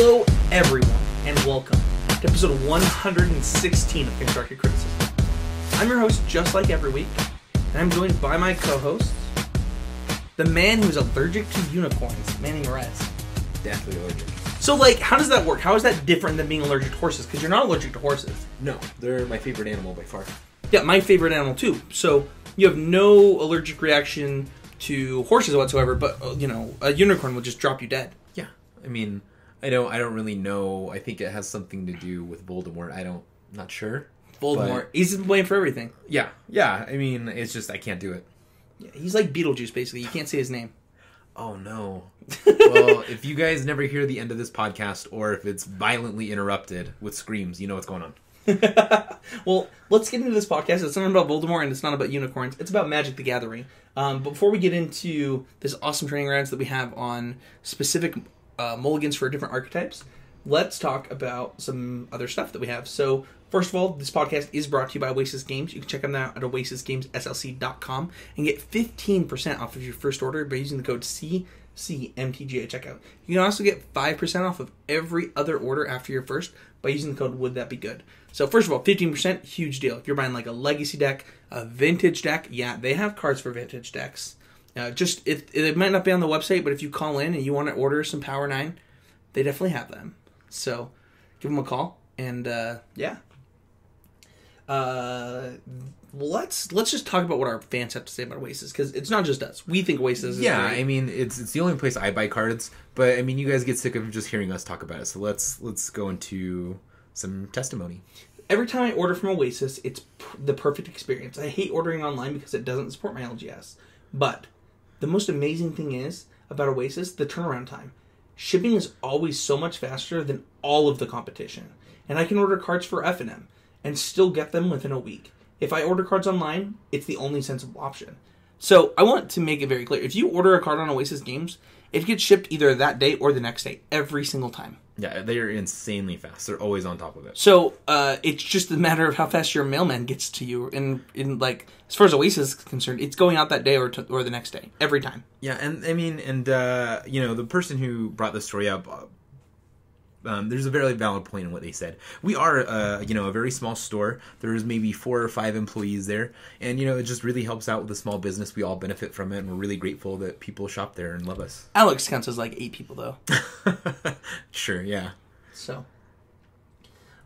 Hello, everyone, and welcome to episode 116 of Constructed Criticism. I'm your host, just like every week, and I'm joined by my co-hosts, the man who's allergic to unicorns, Manny. Deathly allergic. So, like, how does that work? How is that different than being allergic to horses? Because you're not allergic to horses. No, they're my favorite animal by far. Yeah, my favorite animal, too. So, you have no allergic reaction to horses whatsoever, but, a unicorn will just drop you dead. Yeah, I mean, I don't really know. I think it has something to do with Voldemort. Not sure. Voldemort. He's to blame for everything. Yeah. I mean, it's just, I can't do it. Yeah, he's like Beetlejuice, basically. You can't say his name. Oh, no. Well, if you guys never hear the end of this podcast, or if it's violently interrupted with screams, you know what's going on. Well, let's get into this podcast. It's not about Voldemort, and it's not about unicorns. It's about Magic the Gathering. But before we get into this awesome training grounds that we have on specific mulligans for different archetypes, let's talk about some other stuff that we have. So, first of all, this podcast is brought to you by Oasis Games. You can check them out at oasisgamesslc.com and get 15% off of your first order by using the code CCMTG at checkout. You can also get 5% off of every other order after your first by using the code Would That Be Good. So, first of all, 15%, huge deal. If you're buying like a legacy deck, a vintage deck, yeah, they have cards for vintage decks. It might not be on the website, but if you call in and you want to order some Power 9, they definitely have them. So, give them a call, and let's just talk about what our fans have to say about Oasis, because it's not just us. We think Oasis is great. I mean, it's the only place I buy cards, but I mean, you guys get sick of just hearing us talk about it, so let's go into some testimony. Every time I order from Oasis, it's the perfect experience. I hate ordering online because it doesn't support my LGS, but the most amazing thing is about Oasis, the turnaround time. Shipping is always so much faster than all of the competition, and I can order cards for F&M and still get them within a week. If I order cards online, it's the only sensible option. So I want to make it very clear. If you order a card on Oasis Games, it gets shipped either that day or the next day, every single time. Yeah, they are insanely fast. They're always on top of it. So it's just a matter of how fast your mailman gets to you. And in like, as far as Oasis is concerned, it's going out that day or the next day, every time. Yeah, and I mean, the person who brought this story up, there's a very valid point in what they said. We are, a very small store. There's maybe 4 or 5 employees there, and it just really helps out with the small business. We all benefit from it, and we're really grateful that people shop there and love us. Alex counts as like 8 people, though. Sure, yeah. So,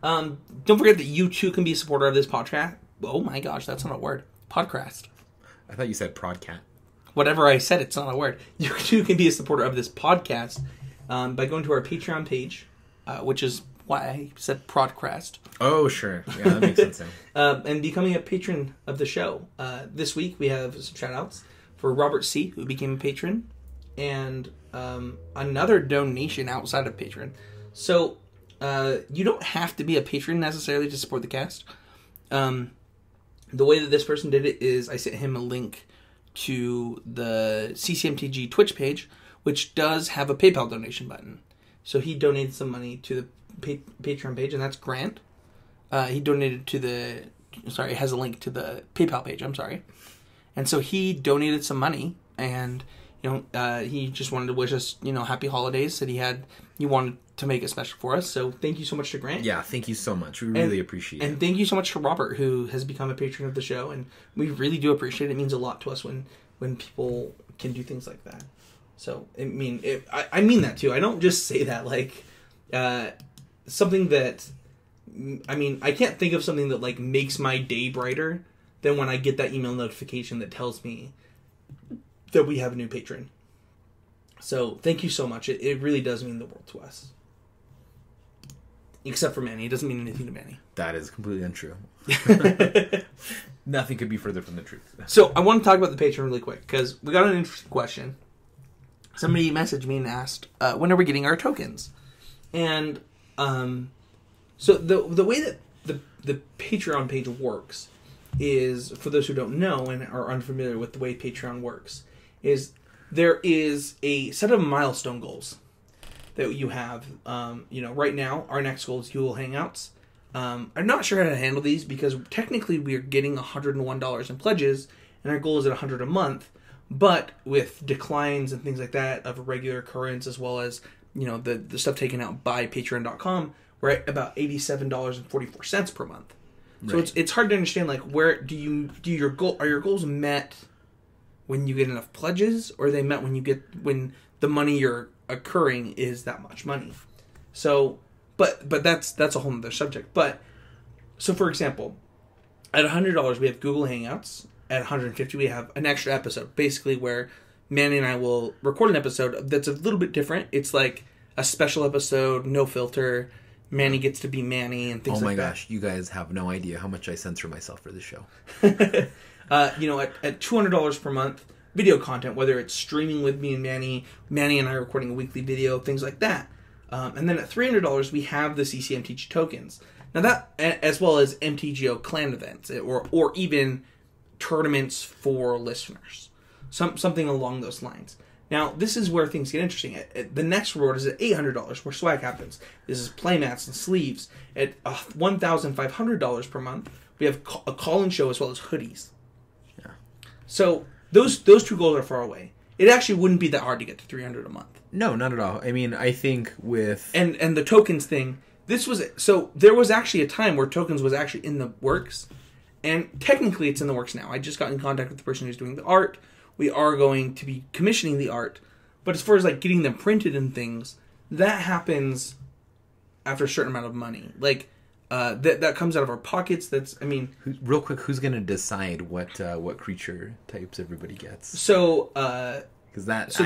don't forget that you too can be a supporter of this podcast. Oh my gosh, that's not a word. Podcast. I thought you said prodcat. Whatever I said, it's not a word. You too can be a supporter of this podcast by going to our Patreon page. Which is why I said Prodcast. Oh, sure. Yeah, that makes sense. And becoming a patron of the show. This week we have some shout-outs for Robert C., who became a patron, and another donation outside of patron. So, you don't have to be a patron necessarily to support the cast. The way that this person did it is I sent him a link to the CCMTG Twitch page, which does have a PayPal donation button. So he donated some money to the Patreon page, and that's Grant. He donated to it has a link to the PayPal page, And so he donated some money, and, he just wanted to wish us, happy holidays, said he wanted to make it special for us. So thank you so much to Grant. Yeah, thank you so much. We really appreciate it. And thank you so much to Robert, who has become a patron of the show, and we really do appreciate it. It means a lot to us when people can do things like that. So, I mean that too. I don't just say that like something that... I can't think of something that like makes my day brighter than when I get that email notification that tells me that we have a new patron. So, thank you so much. It really does mean the world to us. Except for Manny. It doesn't mean anything to Manny. That is completely untrue. Nothing could be further from the truth. So, I want to talk about the patron really quick, because we got an interesting question. Somebody messaged me and asked, when are we getting our tokens? And so the way that the Patreon page works is, for those who don't know and are unfamiliar with the way Patreon works, is there is a set of milestone goals that you have. Right now, our next goal is Yule Hangouts. I'm not sure how to handle these because technically we are getting $101 in pledges, and our goal is at $100 a month. But with declines and things like that of a regular occurrence, as well as the stuff taken out by Patreon.com, we're at about $87.44 per month. So it's hard to understand, like, where are your goals met when you get enough pledges, or are they met when the money you're accruing is that much money? So, but that's a whole other subject. But so, for example, at $100 we have Google Hangouts. At $150 we have an extra episode, basically where Manny and I will record an episode that's a little bit different. It's like a special episode, no filter. Manny gets to be Manny and things like that. Oh my gosh, you guys have no idea how much I censor myself for this show. At $200 per month, video content, whether it's streaming with me and Manny and I recording a weekly video, things like that. And then at $300, we have the CCMTG tokens. Now that, as well as MTGO clan events, or even tournaments for listeners. Something along those lines. Now, this is where things get interesting. The next reward is at $800, where swag happens. This is playmats and sleeves. At $1,500 per month, we have a call-in show as well as hoodies. Yeah. So those two goals are far away. It actually wouldn't be that hard to get to $300 a month. No, not at all. I mean, I think with... And the tokens thing, there was actually a time where tokens was actually in the works, and technically it's in the works now. I just got in contact with the person who's doing the art. We are going to be commissioning the art, but as far as like getting them printed and things, that happens after a certain amount of money. Like that comes out of our pockets. Real quick, who's going to decide what creature types everybody gets? So that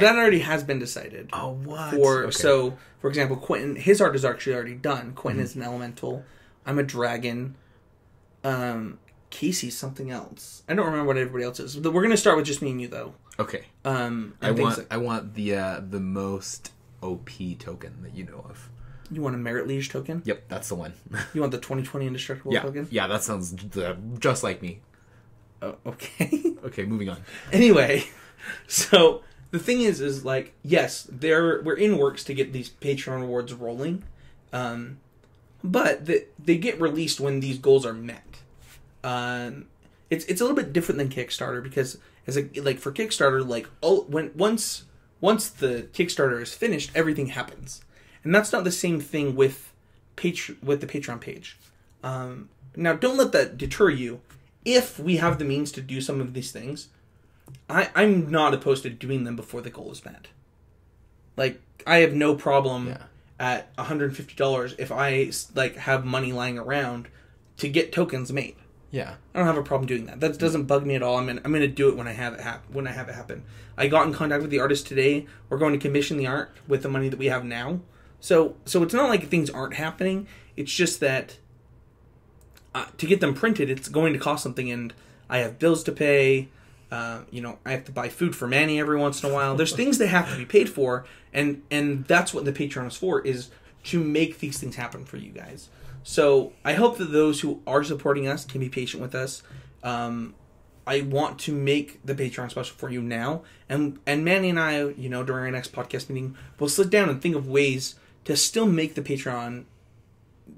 already has been decided. Oh, what? So, for example, Quentin, his art is actually already done. Quentin is an elemental. I'm a dragon. Casey's something else. I don't remember what everybody else is. We're going to start with just me and you, though. Okay. I want the most OP token that you know of. You want a Merit Liege token? Yep, that's the one. You want the 2020 Indestructible token? Yeah, that sounds just like me. Okay. Okay, moving on. Anyway, so the thing is like, yes, we're in works to get these Patreon rewards rolling, but they get released when these goals are met. It's a little bit different than Kickstarter, because for Kickstarter, like once the Kickstarter is finished, everything happens, and that's not the same thing with the Patreon page. Now, don't let that deter you. If we have the means to do some of these things, I'm not opposed to doing them before the goal is met. Like, I have no problem at $150 if I have money lying around to get tokens made. Yeah, I don't have a problem doing that. That doesn't bug me at all. I'm gonna do it when I have it happen. I got in contact with the artist today. We're going to commission the art with the money that we have now. So it's not like things aren't happening. It's just that to get them printed, it's going to cost something, and I have bills to pay. I have to buy food for Manny every once in a while. There's things that have to be paid for, and that's what the Patreon is for, is to make these things happen for you guys. So I hope that those who are supporting us can be patient with us. I want to make the Patreon special for you now. And Manny and I, during our next podcast meeting, we'll sit down and think of ways to still make the Patreon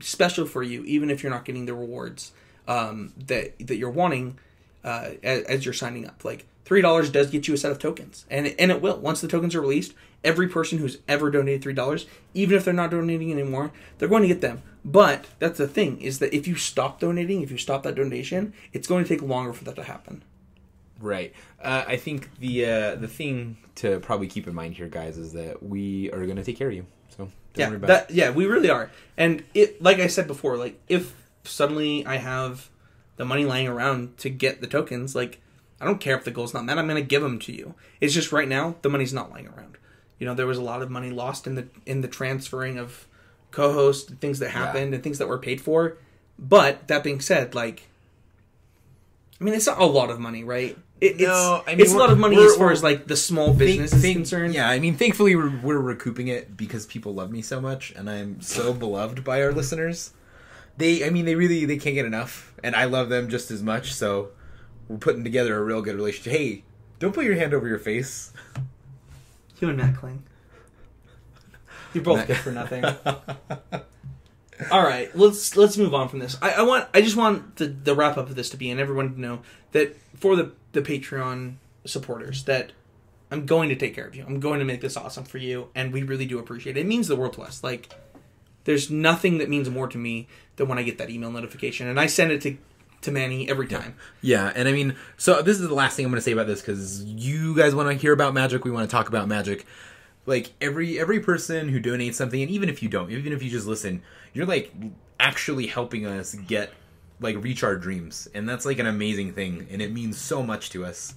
special for you, even if you're not getting the rewards that you're wanting as you're signing up. Like, $3 does get you a set of tokens. And it will. Once the tokens are released, every person who's ever donated $3, even if they're not donating anymore, they're going to get them. But that's the thing, is that if you stop donating, if you stop that donation, it's going to take longer for that to happen. Right. I think the thing to probably keep in mind here, guys, is that we are going to take care of you. So don't worry about it. Yeah, we really are. And like I said before, like, if suddenly I have the money lying around to get the tokens, like, I don't care if the goal's not met. I'm going to give them to you. It's just right now the money's not lying around. There was a lot of money lost in the transferring of co-hosts, things that happened and things that were paid for. But that being said, it's not a lot of money, right? It's a lot of money as far as the small business is concerned. Yeah, thankfully we're recouping it because people love me so much, and I'm so beloved by our listeners. They can't get enough, and I love them just as much. So we're putting together a real good relationship. Hey, don't put your hand over your face. You and Matt Kling. You're both good for nothing. All right, let's move on from this. I just want the wrap up of this to be, and everyone to know that for the Patreon supporters, that I'm going to take care of you. I'm going to make this awesome for you, and we really do appreciate it. It means the world to us. Like, there's nothing that means more to me than when I get that email notification, and I send it to Manny every time. Yeah, and I mean, so this is the last thing I'm going to say about this, because you guys want to hear about Magic, we want to talk about Magic. Like, every person who donates something, and even if you don't, even if you just listen, you're, like, actually helping us get, like, reach our dreams. And that's, like, an amazing thing, and it means so much to us.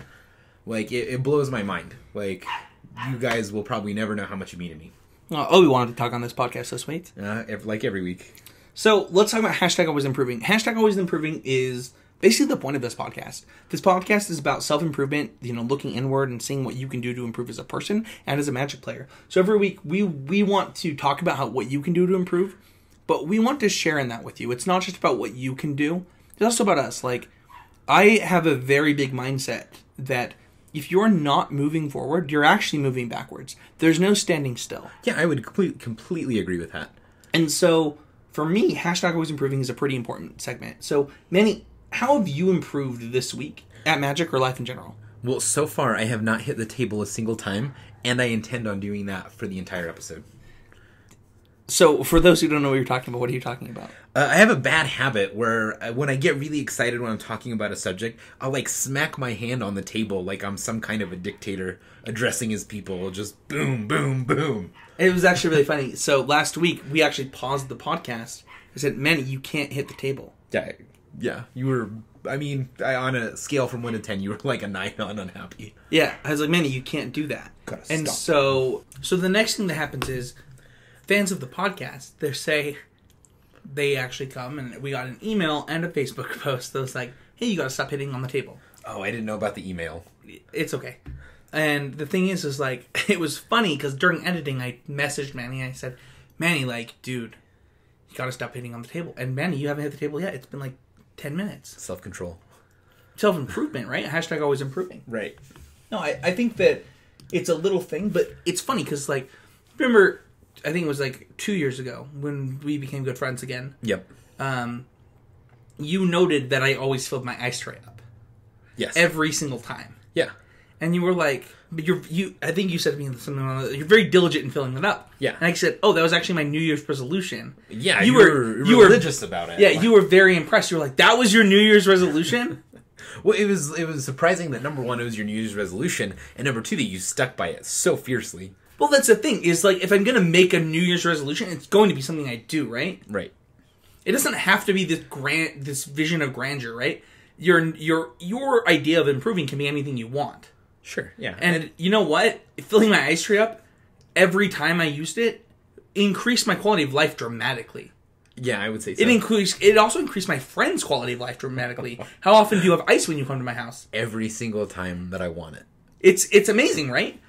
Like, it blows my mind. Like, you guys will probably never know how much you mean to me. We wanted to talk on this podcast this week. Like every week. So, let's talk about Hashtag Always Improving. Hashtag Always Improving is basically the point of this podcast. This podcast is about self-improvement, looking inward and seeing what you can do to improve as a person and as a Magic player. So every week, we want to talk about what you can do to improve, but we want to share in that with you. It's not just about what you can do. It's also about us. Like, I have a very big mindset that if you're not moving forward, you're actually moving backwards. There's no standing still. Yeah, I would completely agree with that. And so, for me, Hashtag Always Improving is a pretty important segment. So, Manny, how have you improved this week at Magic or life in general? Well, so far, I have not hit the table a single time, and I intend on doing that for the entire episode. So, for those who don't know what you're talking about, what are you talking about? I have a bad habit where when I get really excited when I'm talking about a subject, I'll, like, smack my hand on the table like I'm some kind of a dictator addressing his people. Just boom, boom, boom. It was actually really funny. So, last week, we actually paused the podcast. I said, Manny, you can't hit the table. Yeah. You were, on a scale from 1 to 10, you were like a 9 on unhappy. Yeah, I was like, Manny, you can't do that. Gotta stop. So the next thing that happens is, fans of the podcast, they actually come, and we got an email and a Facebook post that was like, hey, you gotta stop hitting on the table. Oh, I didn't know about the email. It's okay. And the thing is like, it was funny, because during editing, I messaged Manny, I said, Manny, like, dude, you gotta stop hitting on the table. And Manny, you haven't hit the table yet. It's been like 10 minutes. Self-control. Self-improvement, right? Hashtag always improving. Right. No, I think that it's a little thing, but it's funny, because, like, remember, I think it was like 2 years ago when we became good friends again. Yep. You noted that I always filled my ice tray up. Yes. Every single time. Yeah. And you were like, but I think you said to me something like, you're very diligent in filling it up. Yeah. And I said, oh, that was actually my New Year's resolution. Yeah, you were religious about it. Yeah, you were very impressed. You were like, that was your New Year's resolution? Well, it was surprising that, number one, it was your New Year's resolution, and number two, that you stuck by it so fiercely. Well, that's the thing, is like, if I'm going to make a New Year's resolution, it's going to be something I do, right? Right. It doesn't have to be this vision of grandeur, right? Your idea of improving can be anything you want. Sure, yeah. And you know what? Filling my ice tray up, every time I used it, increased my quality of life dramatically. Yeah, I would say so. It also increased my friends' quality of life dramatically. How often do you have ice when you come to my house? Every single time that I want it. It's amazing, right?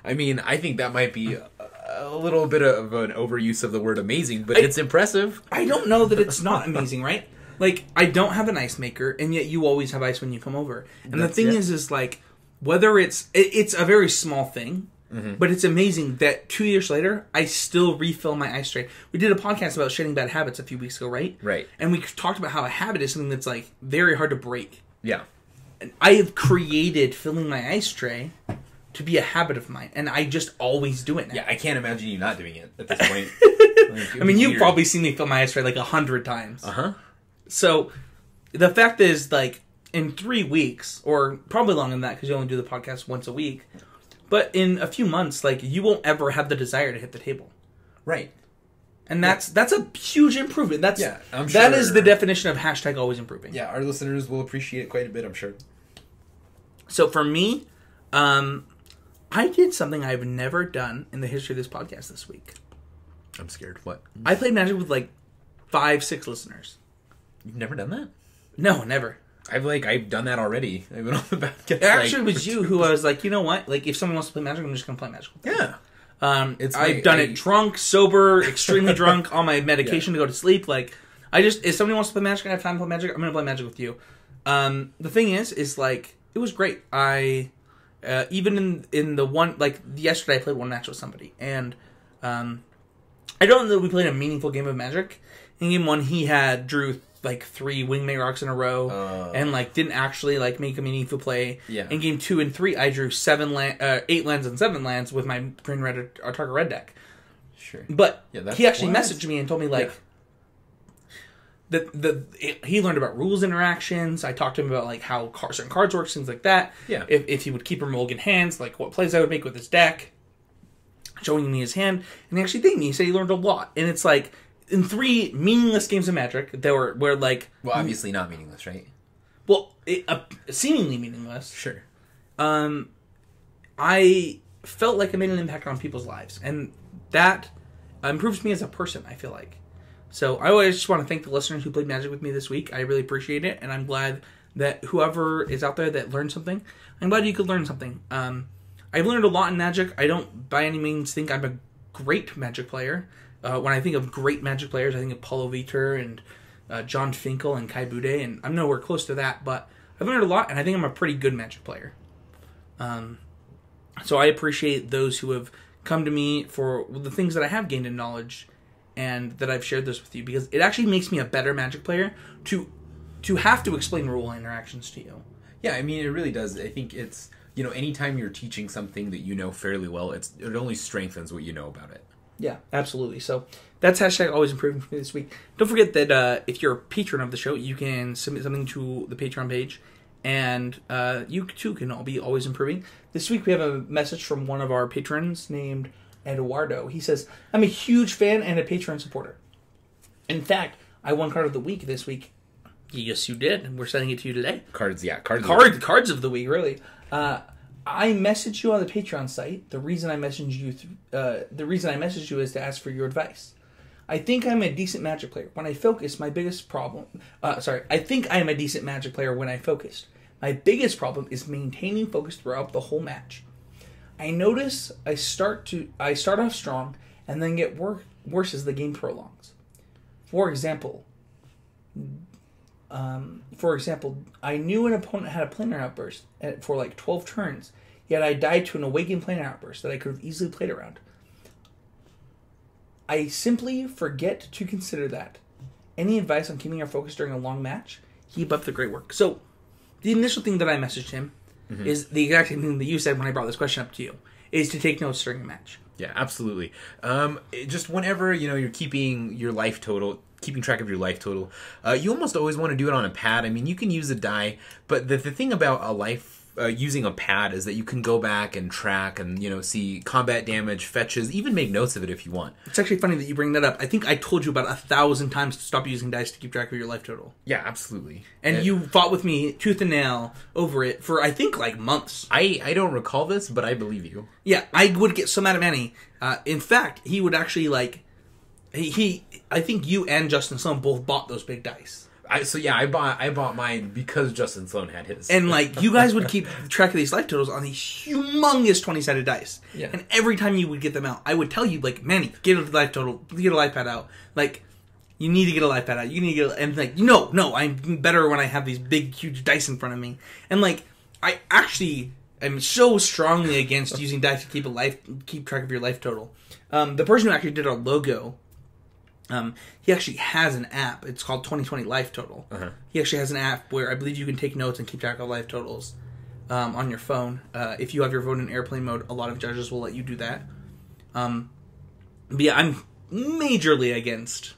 I mean, I think that might be a little bit of an overuse of the word amazing, but it's impressive. I don't know that it's not amazing, right? Like, I don't have an ice maker, and yet you always have ice when you come over. And the thing is like, whether it's a very small thing, but it's amazing that 2 years later, I still refill my ice tray. We did a podcast about shedding bad habits a few weeks ago, right? Right. And we talked about how a habit is something that's, like, very hard to break. Yeah. And I have created filling my ice tray to be a habit of mine, and I just always do it now. Yeah, I can't imagine you not doing it at this point. I mean, you've probably seen me fill my ice tray like 100 times. Uh-huh. So, the fact is, like, in 3 weeks, or probably longer than that, because you only do the podcast once a week, but in a few months, like, you won't ever have the desire to hit the table. Right. And that's a huge improvement. I'm sure. That is the definition of hashtag always improving. Yeah, our listeners will appreciate it quite a bit, I'm sure. So for me, I did something I've never done in the history of this podcast this week. I'm scared. What? I played Magic with like 5-6 listeners. You've never done that? No, never. I've done that already. I've been on the podcast. It actually was you who I was like, you know what? Like, if someone wants to play Magic, I'm just going to play Magic. Yeah. I've done it drunk, sober, extremely drunk, on my medication to go to sleep. Like, if somebody wants to play Magic and I have time to play Magic, I'm going to play Magic with you. The thing is like, it was great. Even in the one, like, yesterday I played one match with somebody, and I don't know that we played a meaningful game of Magic. In game one, he drew like 3 Wingmate Rocks in a row, and like didn't actually like make a meaningful play. Yeah. In game 2 and 3, I drew 8 lands and 7 lands with my green red target red deck. Sure. But he actually messaged me and told me like he learned about rules interactions. I talked to him about like how certain cards work, things like that. Yeah. If he would keep him mulligan hands, like what plays I would make with his deck, showing me his hand, and he actually thanked me. He said he learned a lot, and it's like in 3 meaningless games of Magic, there were like obviously not meaningless, right? Well, seemingly meaningless. Sure. I felt like I made an impact on people's lives, and that improves me as a person, I feel like. So I always just want to thank the listeners who played Magic with me this week. I really appreciate it, and I'm glad that whoever is out there that learned something, I'm glad you could learn something. I've learned a lot in Magic. I don't by any means think I'm a great Magic player. When I think of great Magic players, I think of Paulo Vitor and John Finkel and Kai Bude, and I'm nowhere close to that, but I've learned a lot, and I think I'm a pretty good Magic player. So I appreciate those who have come to me for the things that I have gained in knowledge, and that I've shared this with you, because it actually makes me a better Magic player to have to explain rule interactions to you. Yeah, I mean, it really does. I think it's, anytime you're teaching something that you know fairly well, it only strengthens what you know about it. Yeah, absolutely. So that's hashtag always improving for me this week. Don't forget that if you're a patron of the show, you can submit something to the Patreon page, and you too can all be always improving. This week we have a message from one of our patrons named Eduardo. He says, I'm a huge fan and a Patreon supporter. In fact, I won Card of the Week this week. Yes, you did. And we're sending it to you today. Cards of the week, really. I messaged you on the Patreon site. The reason I messaged you is to ask for your advice. I think I'm a decent Magic player. When I focus, my biggest problem... I think I am a decent Magic player when I focused. My biggest problem is maintaining focus throughout the whole match. I notice I start off strong and then get worse as the game prolongs. For example, I knew an opponent had a planar outburst for like 12 turns, yet I died to an awakened planar outburst that I could have easily played around. I simply forget to consider that. Any advice on keeping our focus during a long match? Keep up the great work. So, the initial thing that I messaged him is the exact same thing that you said when I brought this question up to you, is to take notes during a match. Yeah, absolutely. Just whenever, you're keeping your life total... keeping track of your life total. You almost always want to do it on a pad. I mean, you can use a die, but the thing about using a pad is that you can go back and track and, see combat damage, fetches, even make notes of it if you want. It's actually funny that you bring that up. I think I told you about 1,000 times to stop using dice to keep track of your life total. Yeah, absolutely. And you fought with me tooth and nail over it for, I think, like months. I don't recall this, but I believe you. Yeah, I would get so mad at Manny. In fact, he would actually, like... I think you and Justin Sloan both bought those big dice. I bought mine because Justin Sloan had his. And like you guys would keep track of these life totals on these humongous 20-sided dice. Yeah. And every time you would get them out, I would tell you like, Manny, get a life total, get a life pad out. Like, you need to get a life pad out. You need to get and like no, I'm better when I have these big huge dice in front of me. And like I actually am so strongly against using dice to keep track of your life total. The person who actually did our logo. He actually has an app. It's called 2020 Life Total. Uh-huh. He actually has an app where I believe you can take notes and keep track of life totals on your phone. If you have your phone in airplane mode, a lot of judges will let you do that. But yeah, I'm majorly against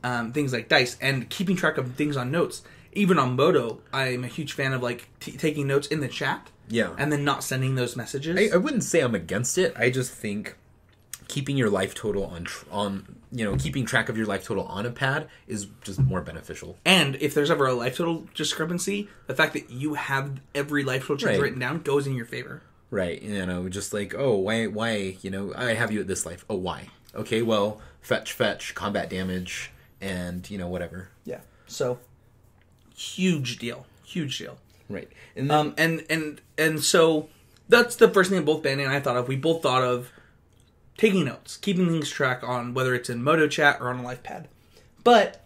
things like dice and keeping track of things on notes. Even on Moto, I'm a huge fan of like taking notes in the chat. Yeah. And then not sending those messages. I wouldn't say I'm against it. I just think keeping your life total keeping track of your life total on a pad is just more beneficial. And if there's ever a life total discrepancy, the fact that you have every life total change written down goes in your favor. Right. Just like, oh, why, I have you at this life. Oh, why? Okay, well, fetch, combat damage, and, whatever. Yeah. So, huge deal. Right. And then, and so, that's the first thing that both Manny and I thought of. We both thought of taking notes, keeping things track on whether it's in Moto Chat or on a life pad. But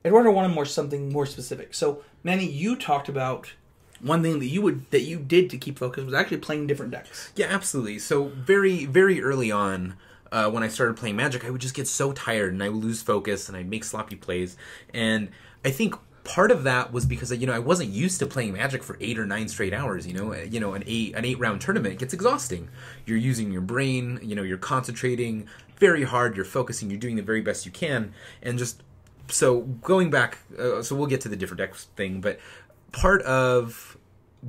Eduardo wanted something more specific. So, Manny, you talked about one thing that you did to keep focus was actually playing different decks. Yeah, absolutely. So very, very early on, when I started playing Magic, I would just get so tired and I would lose focus and I'd make sloppy plays. And I think part of that was because, I wasn't used to playing Magic for 8 or 9 straight hours. An 8-round tournament gets exhausting. You're using your brain, you're concentrating very hard, you're focusing, you're doing the very best you can. And just, so going back, so we'll get to the different decks thing, but part of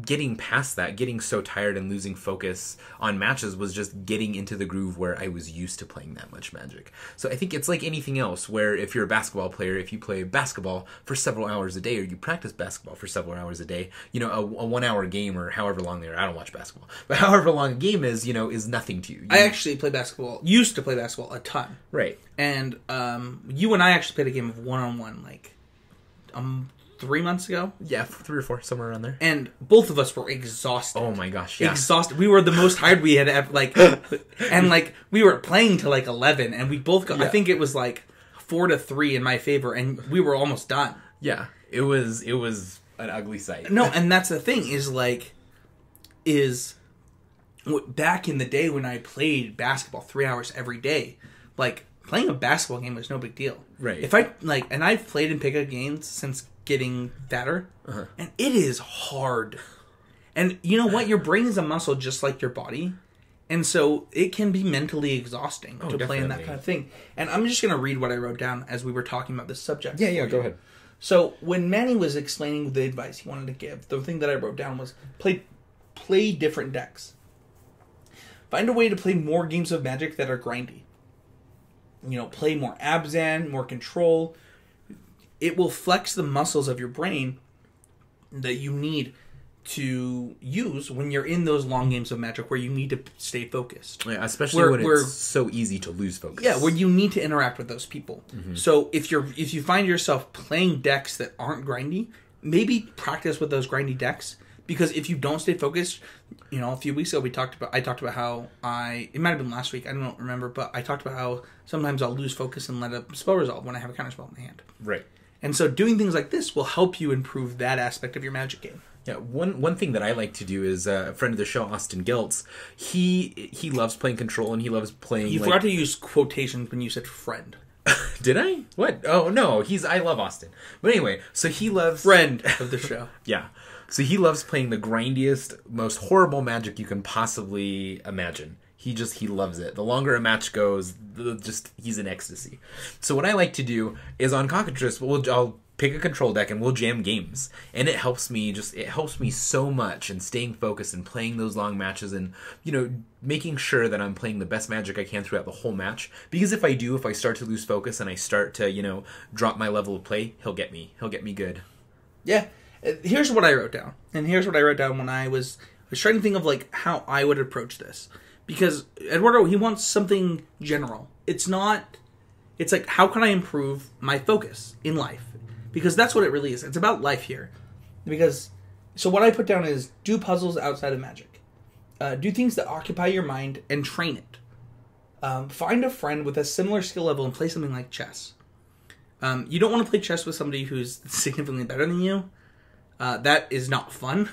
getting past that, getting so tired and losing focus on matches was just getting into the groove where I was used to playing that much Magic. So I think it's like anything else, where if you're a basketball player, if you play basketball for several hours a day, or you practice basketball for several hours a day, a 1 hour game or however long they are, I don't watch basketball, but however long a game is, is nothing to you. I actually play basketball, used to play basketball a ton. Right. And you and I actually played a game of one-on-one, 3 months ago. Yeah, 3 or 4, somewhere around there. And both of us were exhausted. Oh my gosh, yeah. Exhausted. We were the most tired we had ever, and we were playing till 11, and we both got, I think it was 4-3 in my favor, and we were almost done. Yeah, it was an ugly sight. No, and that's the thing, is back in the day when I played basketball 3 hours every day, playing a basketball game was no big deal. Right. If I, and I've played in pickup games since getting fatter, and it is hard. And you know what? Your brain is a muscle just like your body, and so it can be mentally exhausting to play in that kind of thing. And I'm just going to read what I wrote down as we were talking about this subject. Yeah, go ahead. So when Manny was explaining the advice he wanted to give, the thing that I wrote down was play different decks. Find a way to play more games of Magic that are grindy. Play more Abzan, more Control. It will flex the muscles of your brain that you need to use when you're in those long games of Magic where you need to stay focused. Yeah, especially when it's so easy to lose focus. Yeah, where you need to interact with those people. Mm-hmm. So if you find yourself playing decks that aren't grindy, maybe practice with those grindy decks. Because if you don't stay focused, a few weeks ago I talked about how it might have been last week, I don't remember, but I talked about how sometimes I'll lose focus and let a spell resolve when I have a counterspell in my hand. Right. And so doing things like this will help you improve that aspect of your Magic game. Yeah, one thing that I like to do is a friend of the show, Austin Geltz, he loves playing Control and he loves playing... You forgot to use quotations when you said friend. Did I? What? Oh, no, I love Austin. But anyway, so he loves... Friend of the show. Yeah. So he loves playing the grindiest, most horrible Magic you can possibly imagine. He loves it. The longer a match goes, he's in ecstasy. So what I like to do is on Cockatrice, I'll pick a Control deck and we'll jam games. And it helps me so much in staying focused and playing those long matches and, making sure that I'm playing the best Magic I can throughout the whole match. Because if I start to lose focus and I start to, drop my level of play, he'll get me good. Yeah. Here's what I wrote down. And here's what I wrote down when I was trying to think of how I would approach this. Because Eduardo, he wants something general. It's how can I improve my focus in life? Because that's what it really is. It's about life here. So what I put down is do puzzles outside of Magic. Do things that occupy your mind and train it. Find a friend with a similar skill level and play something like chess. You don't want to play chess with somebody who's significantly better than you. That is not fun.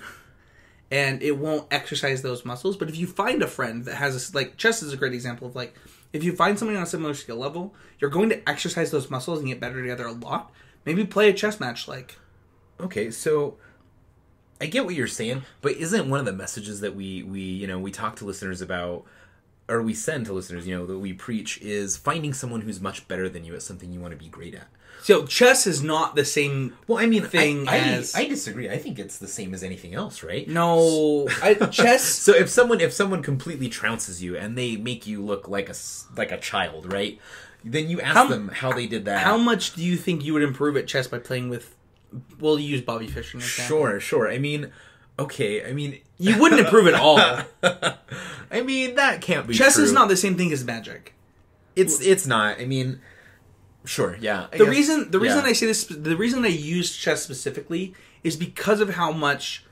And it won't exercise those muscles. But if you find a friend that has chess is a great example of if you find somebody on a similar skill level, you're going to exercise those muscles and get better together a lot. Maybe play a chess match Okay, so I get what you're saying, but isn't one of the messages that we talk to listeners about, or we send to listeners, that we preach, is finding someone who's much better than you at something you want to be great at? So chess is not the same. Well, I mean, thing as I disagree. I think it's the same as anything else, right? No, chess. So if someone completely trounces you and they make you look like a child, right? Then you ask them how they did that. How much do you think you would improve at chess by playing with? We'll use Bobby Fischer. Sure. I mean, okay. I mean, you wouldn't improve at all. I mean, that can't be. Chess true. is not the same thing as Magic. It's not. I mean. Sure, yeah. The reason I say this, the reason I use chess specifically is because of how much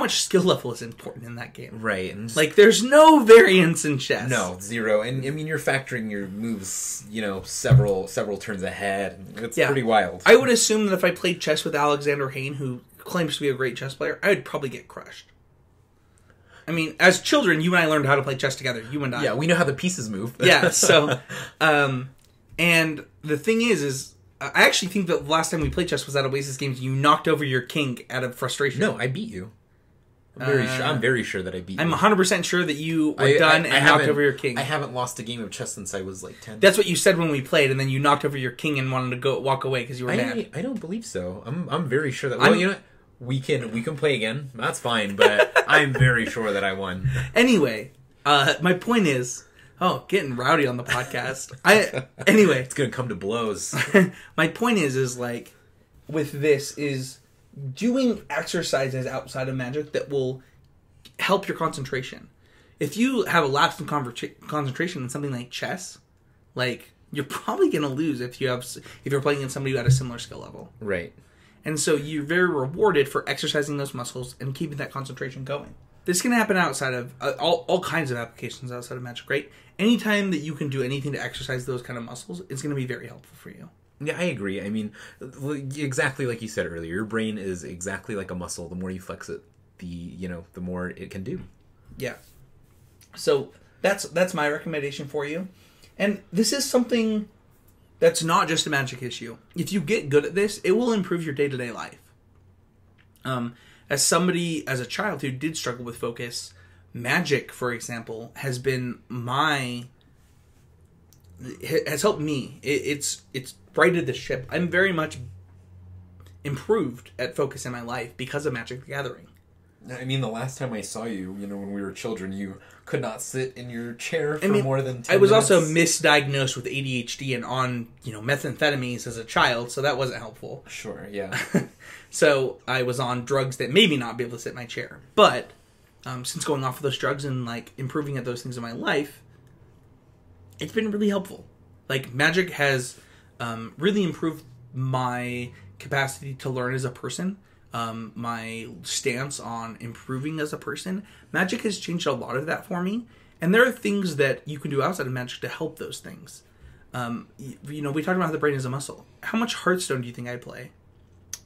skill level is important in that game. Right. There's no variance in chess. No, zero. And I mean, you're factoring your moves, several turns ahead. It's pretty wild. I would assume that if I played chess with Alexander Hayne, who claims to be a great chess player, I would probably get crushed. I mean, as children, you and I learned how to play chess together. You and I. Yeah, we know how the pieces move. Yeah, so... and the thing is I actually think that the last time we played chess was at a Oasis Games. You knocked over your king out of frustration. No, I beat you. I'm very sure that I beat you. I'm 100% sure that you were done and knocked over your king. I haven't lost a game of chess since I was like 10. That's what you said when we played, and then you knocked over your king and wanted to walk away because you were mad. I don't believe so. I'm very sure that... Well, you know what? We can play again. That's fine, but I'm very sure that I won. Anyway, my point is... Oh, getting rowdy on the podcast. Anyway. It's going to come to blows. My point is like, with this is... doing exercises outside of Magic that will help your concentration. If you have a lapse in concentration in something like chess, like you're probably going to lose if you're playing against somebody who had a similar skill level. Right. And so you're very rewarded for exercising those muscles and keeping that concentration going. This can happen outside of all kinds of applications outside of Magic, right? Anytime that you can do anything to exercise those kind of muscles, it's going to be very helpful for you. Yeah, I agree. I mean, exactly like you said earlier, your brain is exactly like a muscle. The more you flex it, the more it can do. Yeah. So that's my recommendation for you. And this is something that's not just a Magic issue. If you get good at this, it will improve your day-to-day life. As a child who did struggle with focus, Magic, for example, has helped me. It's righted the ship. I'm very much improved at focus in my life because of Magic the Gathering. I mean, the last time I saw you, when we were children, you could not sit in your chair for more than 10 minutes. I was also misdiagnosed with ADHD and on, methamphetamines as a child, so that wasn't helpful. Sure, yeah. So I was on drugs that made me not be able to sit in my chair. But since going off of those drugs and, improving at those things in my life, it's been really helpful. Magic has really improved my capacity to learn as a person, my stance on improving as a person. Magic has changed a lot of that for me, and there are things that you can do outside of Magic to help those things. We talked about how the brain is a muscle. How much Hearthstone do you think I play?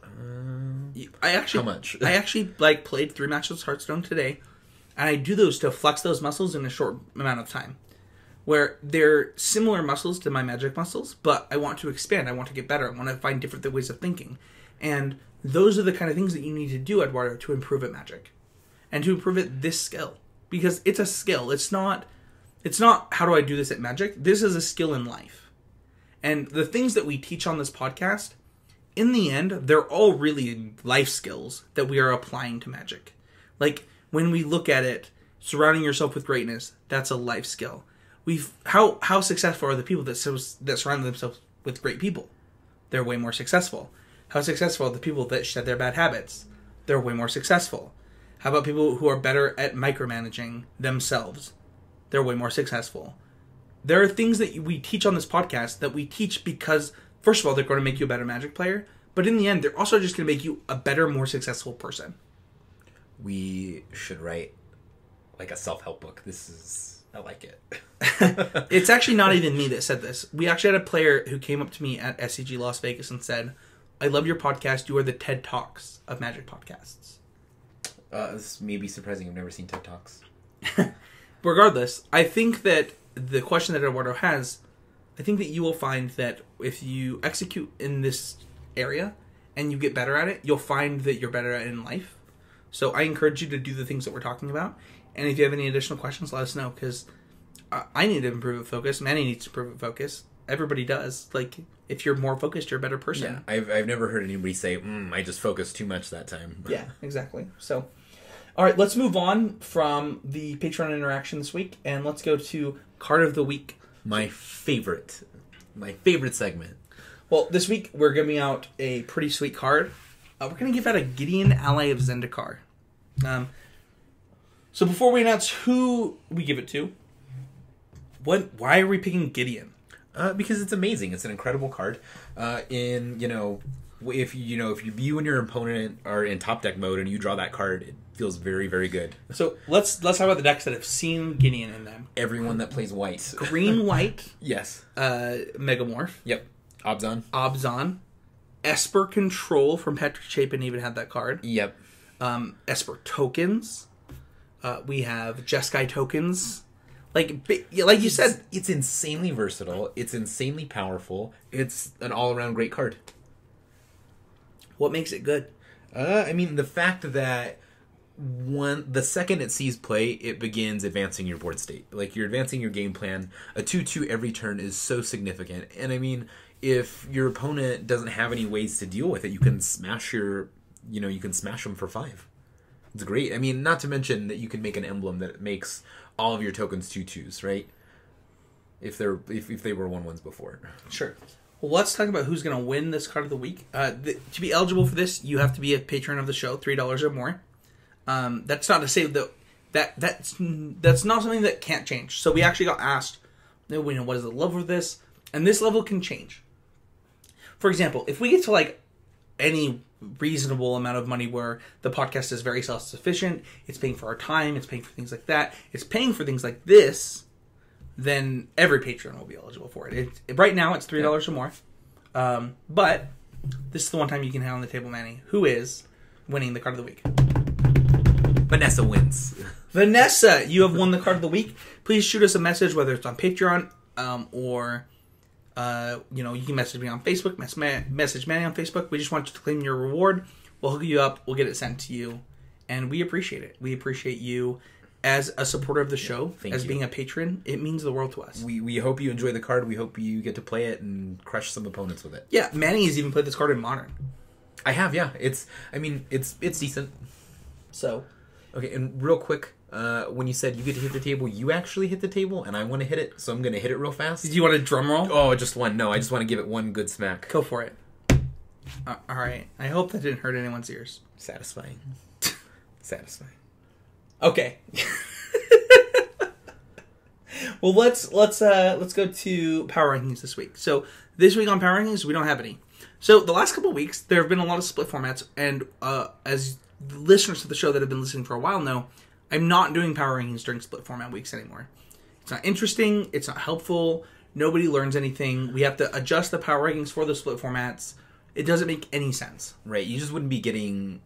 How much? I actually played 3 matches of Hearthstone today, and I do those to flex those muscles in a short amount of time. Where they're similar muscles to my Magic muscles, but I want to expand, I want to get better, I want to find different ways of thinking. And those are the kind of things that you need to do, Eduardo, to improve at Magic. And to improve at this skill. Because it's a skill. It's not how do I do this at Magic? This is a skill in life. And the things that we teach on this podcast, in the end, they're all really life skills that we are applying to Magic. When we look at it, surrounding yourself with greatness, that's a life skill. How successful are the people that surround themselves with great people? They're way more successful. How successful are the people that shed their bad habits? They're way more successful. How about people who are better at micromanaging themselves? They're way more successful. There are things that we teach on this podcast that we teach because, first of all, they're going to make you a better Magic player, but in the end, they're also just going to make you a better, more successful person. We should write a self-help book. I like it. It's actually not even me that said this. We actually had a player who came up to me at SCG Las Vegas and said, I love your podcast. You are the TED Talks of Magic podcasts. This may be surprising. I've never seen TED Talks. Regardless, I think that the question that Eduardo has, I think that you will find that if you execute in this area and you get better at it, you'll find that you're better at it in life. So I encourage you to do the things that we're talking about. And if you have any additional questions, let us know, because I need to improve at focus. Manny needs to improve at focus. Everybody does. If you're more focused, you're a better person. Yeah, I've never heard anybody say, I just focused too much that time. Yeah, exactly. So, all right, let's move on from the Patreon interaction this week, and let's go to Card of the Week. My favorite segment. Well, this week we're giving out a pretty sweet card. We're going to give out a Gideon, Ally of Zendikar. So before we announce who we give it to, why are we picking Gideon? Because it's amazing. It's an incredible card. If you and your opponent are in top deck mode and you draw that card, it feels very, very good. So let's talk about the decks that have seen Gideon in them. Everyone that plays white. Green, white. Yes. Megamorph. Yep. Abzan. Esper Control from Patrick Chapin even had that card. Yep. Esper Tokens. We have Jeskai tokens. Like you said, it's insanely versatile. It's insanely powerful. It's an all-around great card. What makes it good? I mean, the fact that the second it sees play, it begins advancing your board state. Like, you're advancing your game plan. A 2/2 every turn is so significant. And I mean, if your opponent doesn't have any ways to deal with it, you can smash you can smash them for 5. It's great. I mean, not to mention that you can make an emblem that makes all of your tokens 2/2s, right? If they were 1/1s before. Sure. Well, let's talk about who's going to win this card of the week. To be eligible for this, you have to be a patron of the show, $3 or more. That's not to say that's not something that can't change. So we actually got asked, what is the level of this? And this level can change. For example, if we get to like any reasonable amount of money where the podcast is very self-sufficient, it's paying for our time, it's paying for things like that, it's paying for things like this, then every patron will be eligible for it. Right now, it's $3 or more. But this is the one time you can have on the table, Manny. Who is winning the card of the week? Vanessa wins. Vanessa, you have won the card of the week. Please shoot us a message, whether it's on Patreon or you can message me on Facebook, message Manny on Facebook. We just want you to claim your reward. We'll hook you up. We'll get it sent to you. And we appreciate it. We appreciate you as a supporter of the show, being a patron. It means the world to us. We hope you enjoy the card. We hope you get to play it and crush some opponents with it. Yeah, Manny has even played this card in Modern. I have, yeah. It's decent. So, okay, and real quick, when you said you get to hit the table, you actually hit the table, and I want to hit it, so I'm going to hit it real fast. Do you want a drum roll? Oh, just one. No, I just want to give it one good smack. Go for it. All right. I hope that didn't hurt anyone's ears. Satisfying. Satisfying. Okay. Well, let's go to power rankings this week. So this week on power rankings, we don't have any. So the last couple of weeks, there have been a lot of split formats, and as listeners to the show that have been listening for a while know, I'm not doing power rankings during split format weeks anymore. It's not interesting. It's not helpful. Nobody learns anything. We have to adjust the power rankings for the split formats. It doesn't make any sense. Right. You just wouldn't be getting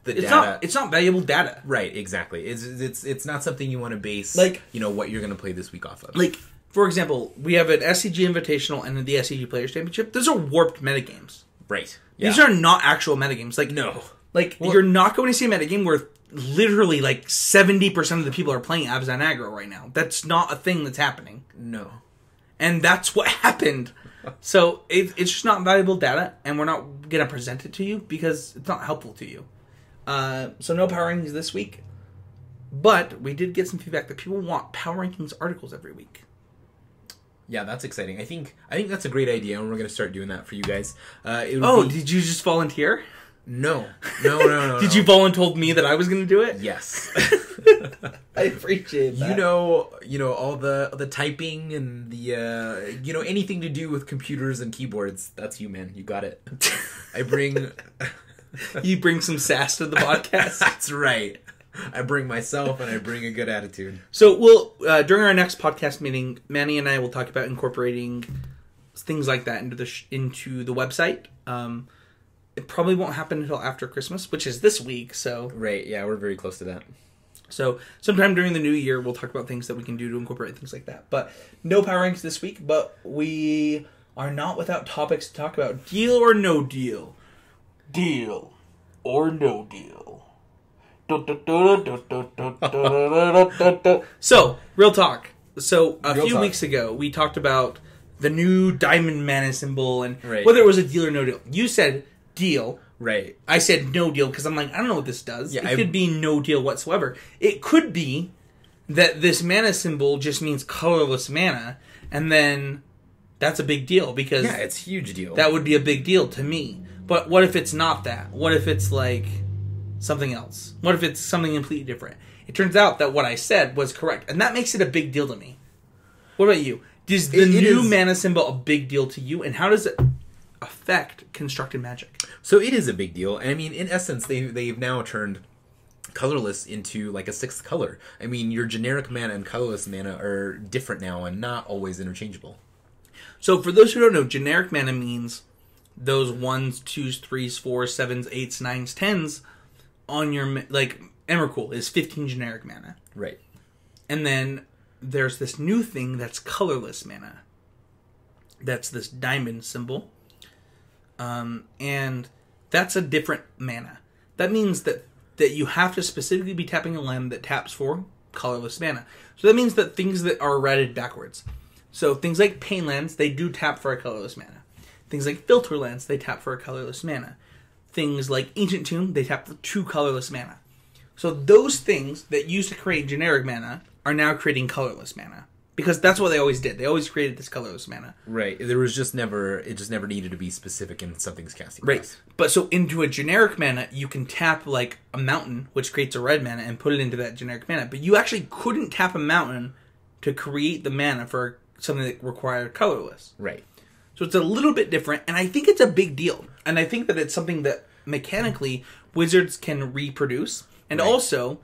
the data. It's not valuable data. Right. Exactly. It's not something you want to base what you're going to play this week off of. Like, for example, we have an SCG Invitational and the SCG Players Championship. Those are warped metagames. Right. Yeah. These are not actual metagames. Like, no. Like, you're not going to see a metagame where literally, 70% of the people are playing Abzan aggro right now. That's not a thing that's happening. No. And that's what happened. So, it's just not valuable data, and we're not going to present it to you because it's not helpful to you. So, no power rankings this week. But we did get some feedback that people want power rankings articles every week. Yeah, that's exciting. I think that's a great idea, and we're going to start doing that for you guys. Did you just volunteer? No. Did you volunteer me that I was going to do it? Yes. I appreciate that. You know all the typing and the anything to do with computers and keyboards. That's you, man. You got it. You bring some sass to the podcast. That's right. I bring myself and I bring a good attitude. So we'll during our next podcast meeting, Manny and I will talk about incorporating things like that into the website. It probably won't happen until after Christmas, which is this week. So right, yeah, we're very close to that. So sometime during the new year, we'll talk about things that we can do to incorporate things like that. But no power ranks this week. But we are not without topics to talk about. Deal or no deal? Deal or no deal? So, real talk. So, a few weeks ago, we talked about the new Diamond Mana symbol and whether it was a deal or no deal. You said deal. Right. I said no deal because I'm like, I don't know what this does. Yeah, it could be no deal whatsoever. It could be that this mana symbol just means colorless mana, and then that's a big deal because... Yeah, it's a huge deal. That would be a big deal to me. But what if it's not that? What if it's like something else? What if it's something completely different? It turns out that what I said was correct, and that makes it a big deal to me. What about you? Is the new mana symbol a big deal to you, and how does it affect constructed magic? So it is a big deal. I mean, in essence, they've now turned colorless into like a sixth color. I mean, your generic mana and colorless mana are different now and not always interchangeable. So for those who don't know, generic mana means those 1s, 2s, 3s, 4s, 7s, 8s, 9s, 10s on your, like, Emrakul is 15 generic mana. Right. And then there's this new thing that's colorless mana. That's this diamond symbol. And that's a different mana. That means that you have to specifically be tapping a land that taps for colorless mana. So that means that things that are routed backwards. So things like Pain lands, they do tap for a colorless mana. Things like Filter lands, they tap for a colorless mana. Things like Ancient Tomb, they tap for 2 colorless mana. So those things that used to create generic mana are now creating colorless mana. Because that's what they always did. They always created this colorless mana. Right. It just never needed to be specific in something's casting. Right. Class. But so into a generic mana, you can tap like a mountain, which creates a red mana, and put it into that generic mana. But you actually couldn't tap a mountain to create the mana for something that required colorless. Right. So it's a little bit different, and I think it's a big deal. And I think that it's something that mechanically Wizards can reproduce. And also,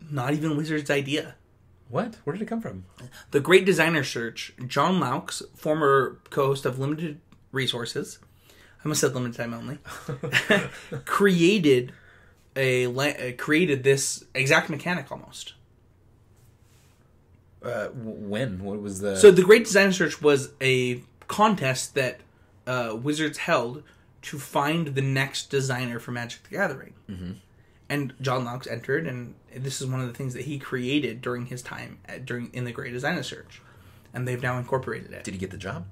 not even Wizards' idea. What? Where did it come from? The Great Designer Search, John Laux, former co-host of Limited Resources, I almost said Limited Time Only, created this exact mechanic almost. When? What was the... So the Great Designer Search was a contest that Wizards held to find the next designer for Magic the Gathering. Mm-hmm. And John Laux entered, and this is one of the things that he created during his time in the Great Designer Search. And they've now incorporated it. Did he get the job?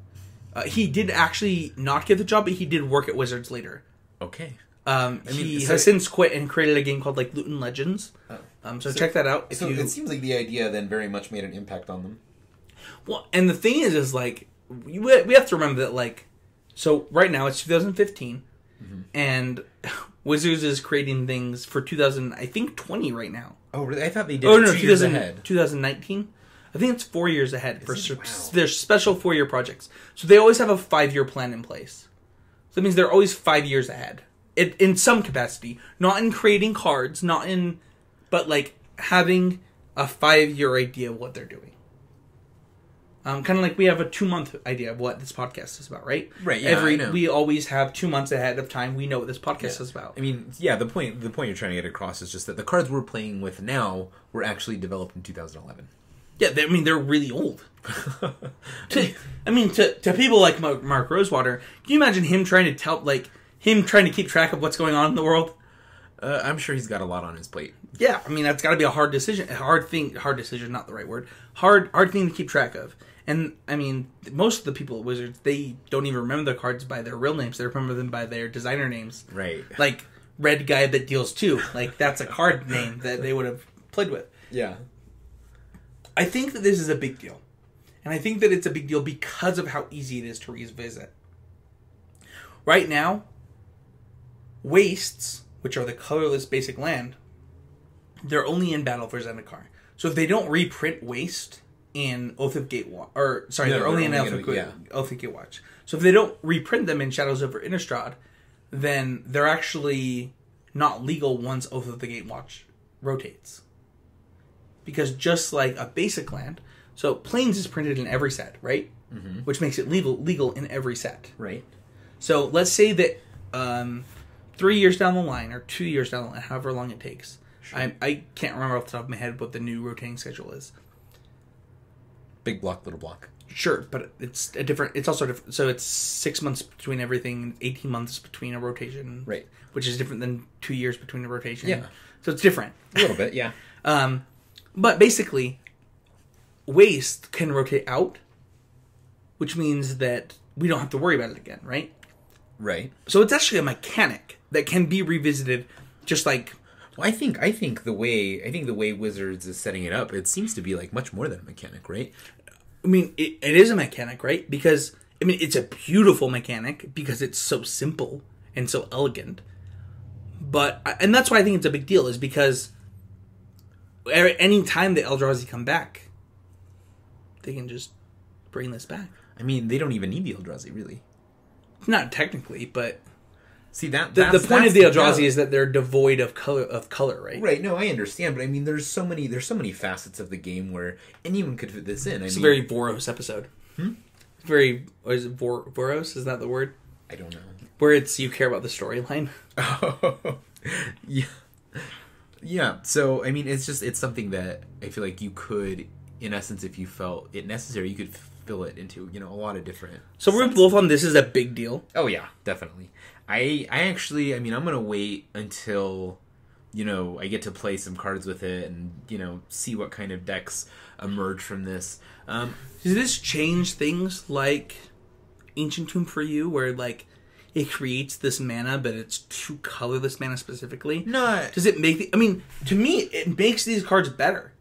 He did actually not get the job, but he did work at Wizards later. Okay. He has since quit and created a game called like Luton Legends. So check that out. It seems like the idea then very much made an impact on them. Well, and the thing is like, we have to remember that like, so right now it's 2015, and Wizards is creating things for 2020 right now. Oh, really? I thought they did 2 years ahead. 2019? I think it's 4 years ahead for their special 4-year projects. So they always have a 5-year plan in place. So that means they're always 5 years ahead. In some capacity. Not in creating cards, but like having a 5-year idea of what they're doing. Kind of like we have a 2-month idea of what this podcast is about, right? Right. Yeah. We always have 2 months ahead of time. We know what this podcast is about. I mean, yeah. The point you're trying to get across is just that the cards we're playing with now were actually developed in 2011. Yeah, they're really old. To people like Mark Rosewater, can you imagine him trying to keep track of what's going on in the world? I'm sure he's got a lot on his plate. Yeah, I mean that's got to be a hard decision. Hard decision, not the right word. Hard thing to keep track of. And I mean, most of the people at Wizards, they don't even remember the cards by their real names. They remember them by their designer names. Right. Like Red Guy That Deals 2. Like that's a card name that they would have played with. Yeah. I think that this is a big deal. And I think that it's a big deal because of how easy it is to revisit. Right now, Wastes, which are the colorless basic land, they're only in battle for Zendikar. So if they don't reprint Waste in Oath of Gatewatch, they're only in Oath of Gatewatch. So if they don't reprint them in Shadows over Innistrad, then they're actually not legal once Oath of the Gatewatch rotates. Because just like a basic land, so Plains is printed in every set, right? Mm-hmm. Which makes it legal in every set. Right. So let's say that 3 years down the line, or 2 years down the line, however long it takes. Sure. I can't remember off the top of my head what the new rotating schedule is. Big block, little block. Sure, but it's also different. So it's 6 months between everything, 18 months between a rotation. Right. Which is different than 2 years between a rotation. Yeah. So it's different. A little bit, yeah. But basically, Waste can rotate out, which means that we don't have to worry about it again, right? Right. So it's actually a mechanic that can be revisited, just like. Well, I think the way Wizards is setting it up, it seems to be like much more than a mechanic, right? I mean, it is a mechanic, right? Because I mean, it's a beautiful mechanic because it's so simple and so elegant. And that's why I think it's a big deal, is because any time the Eldrazi come back, they can just bring this back. I mean, they don't even need the Eldrazi, really. Not technically, but see the point of the Eldrazi is that they're devoid of color, right? Right. No, I understand, but I mean, there's so many facets of the game where anyone could fit this in. It's a very Boros episode. Is it Boros? Is that the word? I don't know. Where it's you care about the storyline. Oh, yeah. Yeah, so, I mean, it's something that I feel like you could, in essence, if you felt it necessary, you could fill it into, a lot of different... So we're both on this is a big deal. Oh, yeah, definitely. I actually, I'm going to wait until, I get to play some cards with it and, see what kind of decks emerge from this. Does this change things like Ancient Tomb for you, where, like, it creates this mana, but it's 2 colorless mana specifically? No. Does it make... to me, it makes these cards better.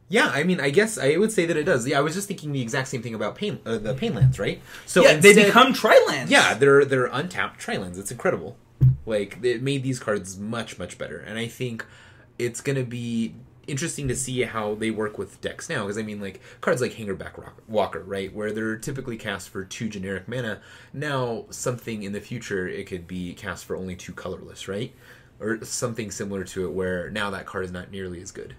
Yeah, I mean, I guess I would say that it does. Yeah, I was just thinking the exact same thing about the Painlands, right? So yeah, they become Tri-lands. Yeah, they're untapped Tri-lands. It's incredible. Like, it made these cards much, much better. And I think it's going to be interesting to see how they work with decks now. Because, I mean, like, cards like Hangarback Walker, right? Where they're typically cast for 2 generic mana. Now, something in the future, it could be cast for only 2 colorless, right? Or something similar to it where now that card is not nearly as good.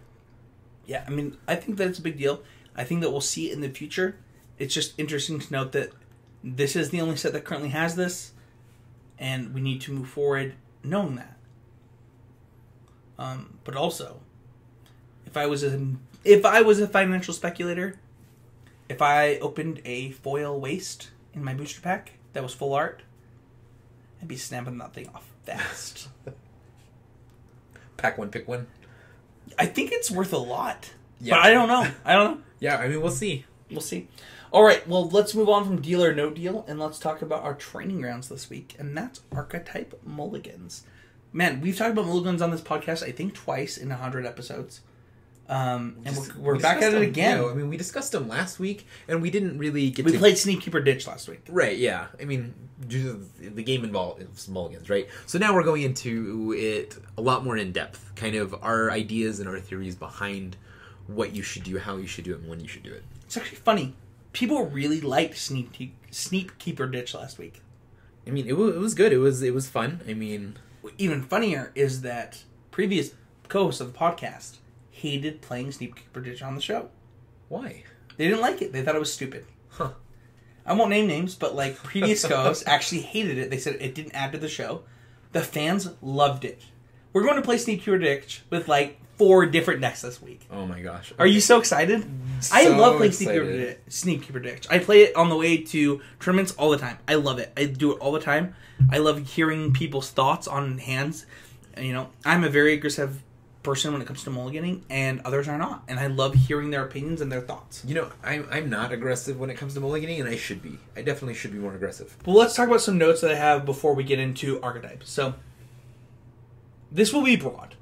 Yeah, I mean, I think that it's a big deal. I think that we'll see it in the future. It's just interesting to note that this is the only set that currently has this, and we need to move forward knowing that. But also, if I was a financial speculator, if I opened a foil waste in my booster pack that was full art, I'd be snapping that thing off fast. Pack one, pick one. I think it's worth a lot. Yeah. But I don't know. Yeah, I mean, we'll see. We'll see. All right, well, let's move on from Deal or No Deal, and let's talk about our training grounds this week, and that's Archetype Mulligans. Man, we've talked about Mulligans on this podcast, I think, twice in 100 episodes. And we're back at it again. Yeah, I mean, we discussed them last week, and we didn't really get We played Sneep Keeper Ditch last week. Right, yeah. I mean, the game involves mulligans, right? So now we're going into it a lot more in depth. Kind of our ideas and our theories behind what you should do, how you should do it, and when you should do it. It's actually funny. People really liked Sneep Keeper Ditch last week. I mean, it was good. It was fun. I mean... Even funnier is that previous co-hosts of the podcast hated playing Sneep Keeper Ditch on the show. Why? They didn't like it. They thought it was stupid. Huh. I won't name names, but like previous co-hosts actually hated it. They said it didn't add to the show. The fans loved it. We're going to play Sneep Keeper Ditch with like 4 different decks this week. Oh my gosh. Okay. Are you so excited? I love playing Sneep Keeper Ditch. I play it on the way to tournaments all the time. I love it. I do it all the time. I love hearing people's thoughts on hands. And, I'm a very aggressive person when it comes to mulliganing, and others are not. And I love hearing their opinions and their thoughts. I'm not aggressive when it comes to mulliganing, and I should be. I definitely should be more aggressive. Well, let's talk about some notes that I have before we get into archetypes. So, this will be broad.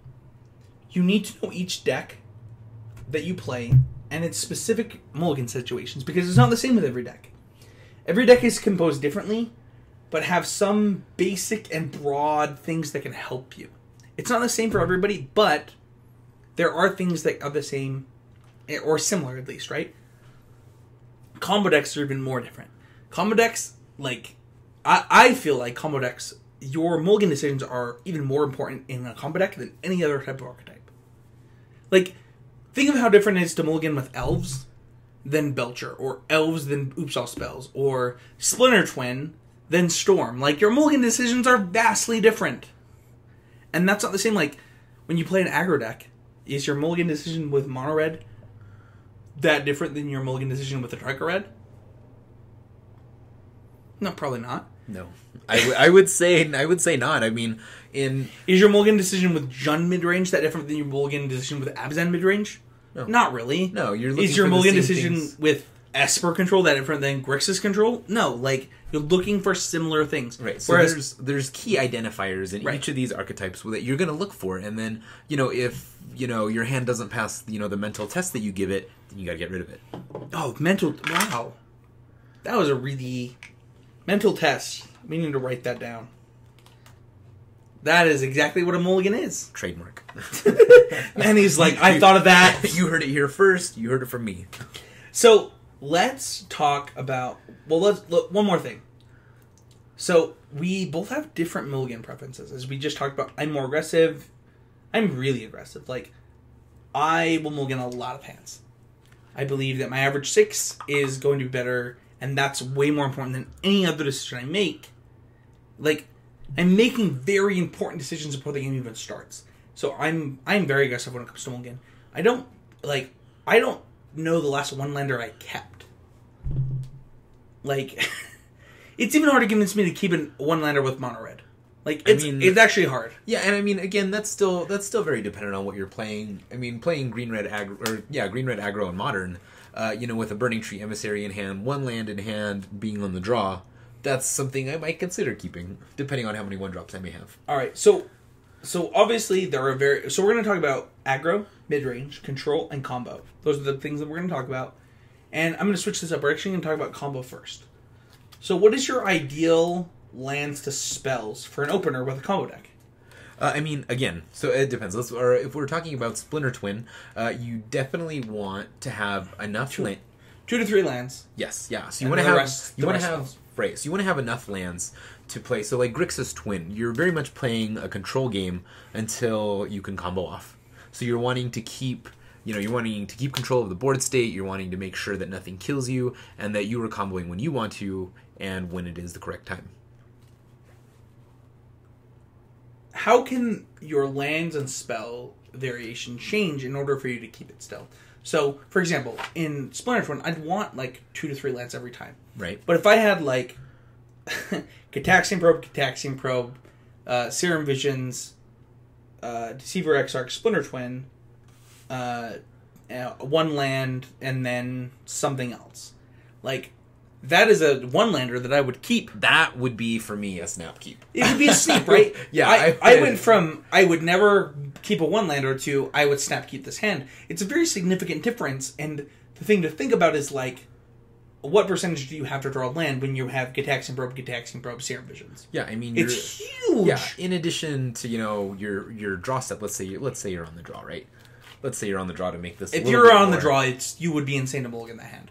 You need to know each deck that you play and its specific mulligan situations, because it's not the same with every deck. Every deck is composed differently, but have some basic and broad things that can help you. It's not the same for everybody, but there are things that are the same, or similar at least, right? Combo decks are even more different. Combo decks, I feel like combo decks, your mulligan decisions are even more important in a combo deck than any other type of archetype. Think of how different it is to mulligan with elves than Belcher, or elves than Oops All Spells, or Splinter Twin than Storm. Your mulligan decisions are vastly different. And that's not the same, when you play an aggro deck, is your mulligan decision with mono red that different than your mulligan decision with a Striker red? No, probably not. No. I would say not. I mean, Is your mulligan decision with Jund midrange that different than your mulligan decision with Abzan midrange? No. Not really. No, you're looking Is your for mulligan the same decision things. with Esper control that different than Grixis control? No, you're looking for similar things. Right. So there's key identifiers in each of these archetypes that you're going to look for, and then if your hand doesn't pass the mental test that you give it, then you got to get rid of it. Oh, wow. That was a really mental test. We need to write that down. That is exactly what a mulligan is. Trademark. Manny's I thought of that. You heard it here first. You heard it from me. So, let's talk about... one more thing. So, we both have different mulligan preferences. As we just talked about, I'm more aggressive. I'm really aggressive. I will mulligan a lot of hands. I believe that my average 6 is going to be better, and that's way more important than any other decision I make. I'm making very important decisions before the game even starts. So I'm very aggressive when it comes to Mulligan. I don't know the last one-lander I kept. Like, it's even hard to convince me to keep a one-lander with mono red. Like, it's actually hard. Yeah, and I mean, again, that's still very dependent on what you're playing. I mean, playing green-red aggro in Modern, with a Burning Tree Emissary in hand, one land in hand, being on the draw, that's something I might consider keeping, depending on how many one-drops I may have. All right, so obviously there are so we're going to talk about aggro, mid-range, control, and combo. Those are the things that we're going to talk about. And I'm going to switch this up. We're actually going to talk about combo first. So what is your ideal lands to spells for an opener with a combo deck? I mean, again, so it depends. If we're talking about Splinter Twin, you definitely want to have enough 2 to 3 lands. Yes, yeah. So you want to have enough lands to play. So like Grixis Twin, you're very much playing a control game until you can combo off. So you're wanting to keep control of the board state. You're wanting to make sure that nothing kills you and that you are comboing when you want to and when it is the correct time. How can your lands and spell variation change in order for you to keep it still? So, for example, in Splinter Twin, I'd want like 2 to 3 lands every time. Right. But if I had like Gitaxian Probe, Serum Visions, Deceiver Exarch, Splinter Twin, one land, and then something else. Like, that is a one-lander that I would keep. That would be, for me, a snap keep. It would be a Sneep, right? Yeah. I went from, I would never keep a one-lander to, I would snap keep this hand. It's a very significant difference, and the thing to think about is, like, what percentage do you have to draw land when you have Gitaxian Probe, Serum Visions? Yeah, I mean, it's huge. Yeah, in addition to, your draw step, let's say you're on the draw, right? Let's say you're on the draw to make this. If you're on the draw, you would be insane to mulligan that hand.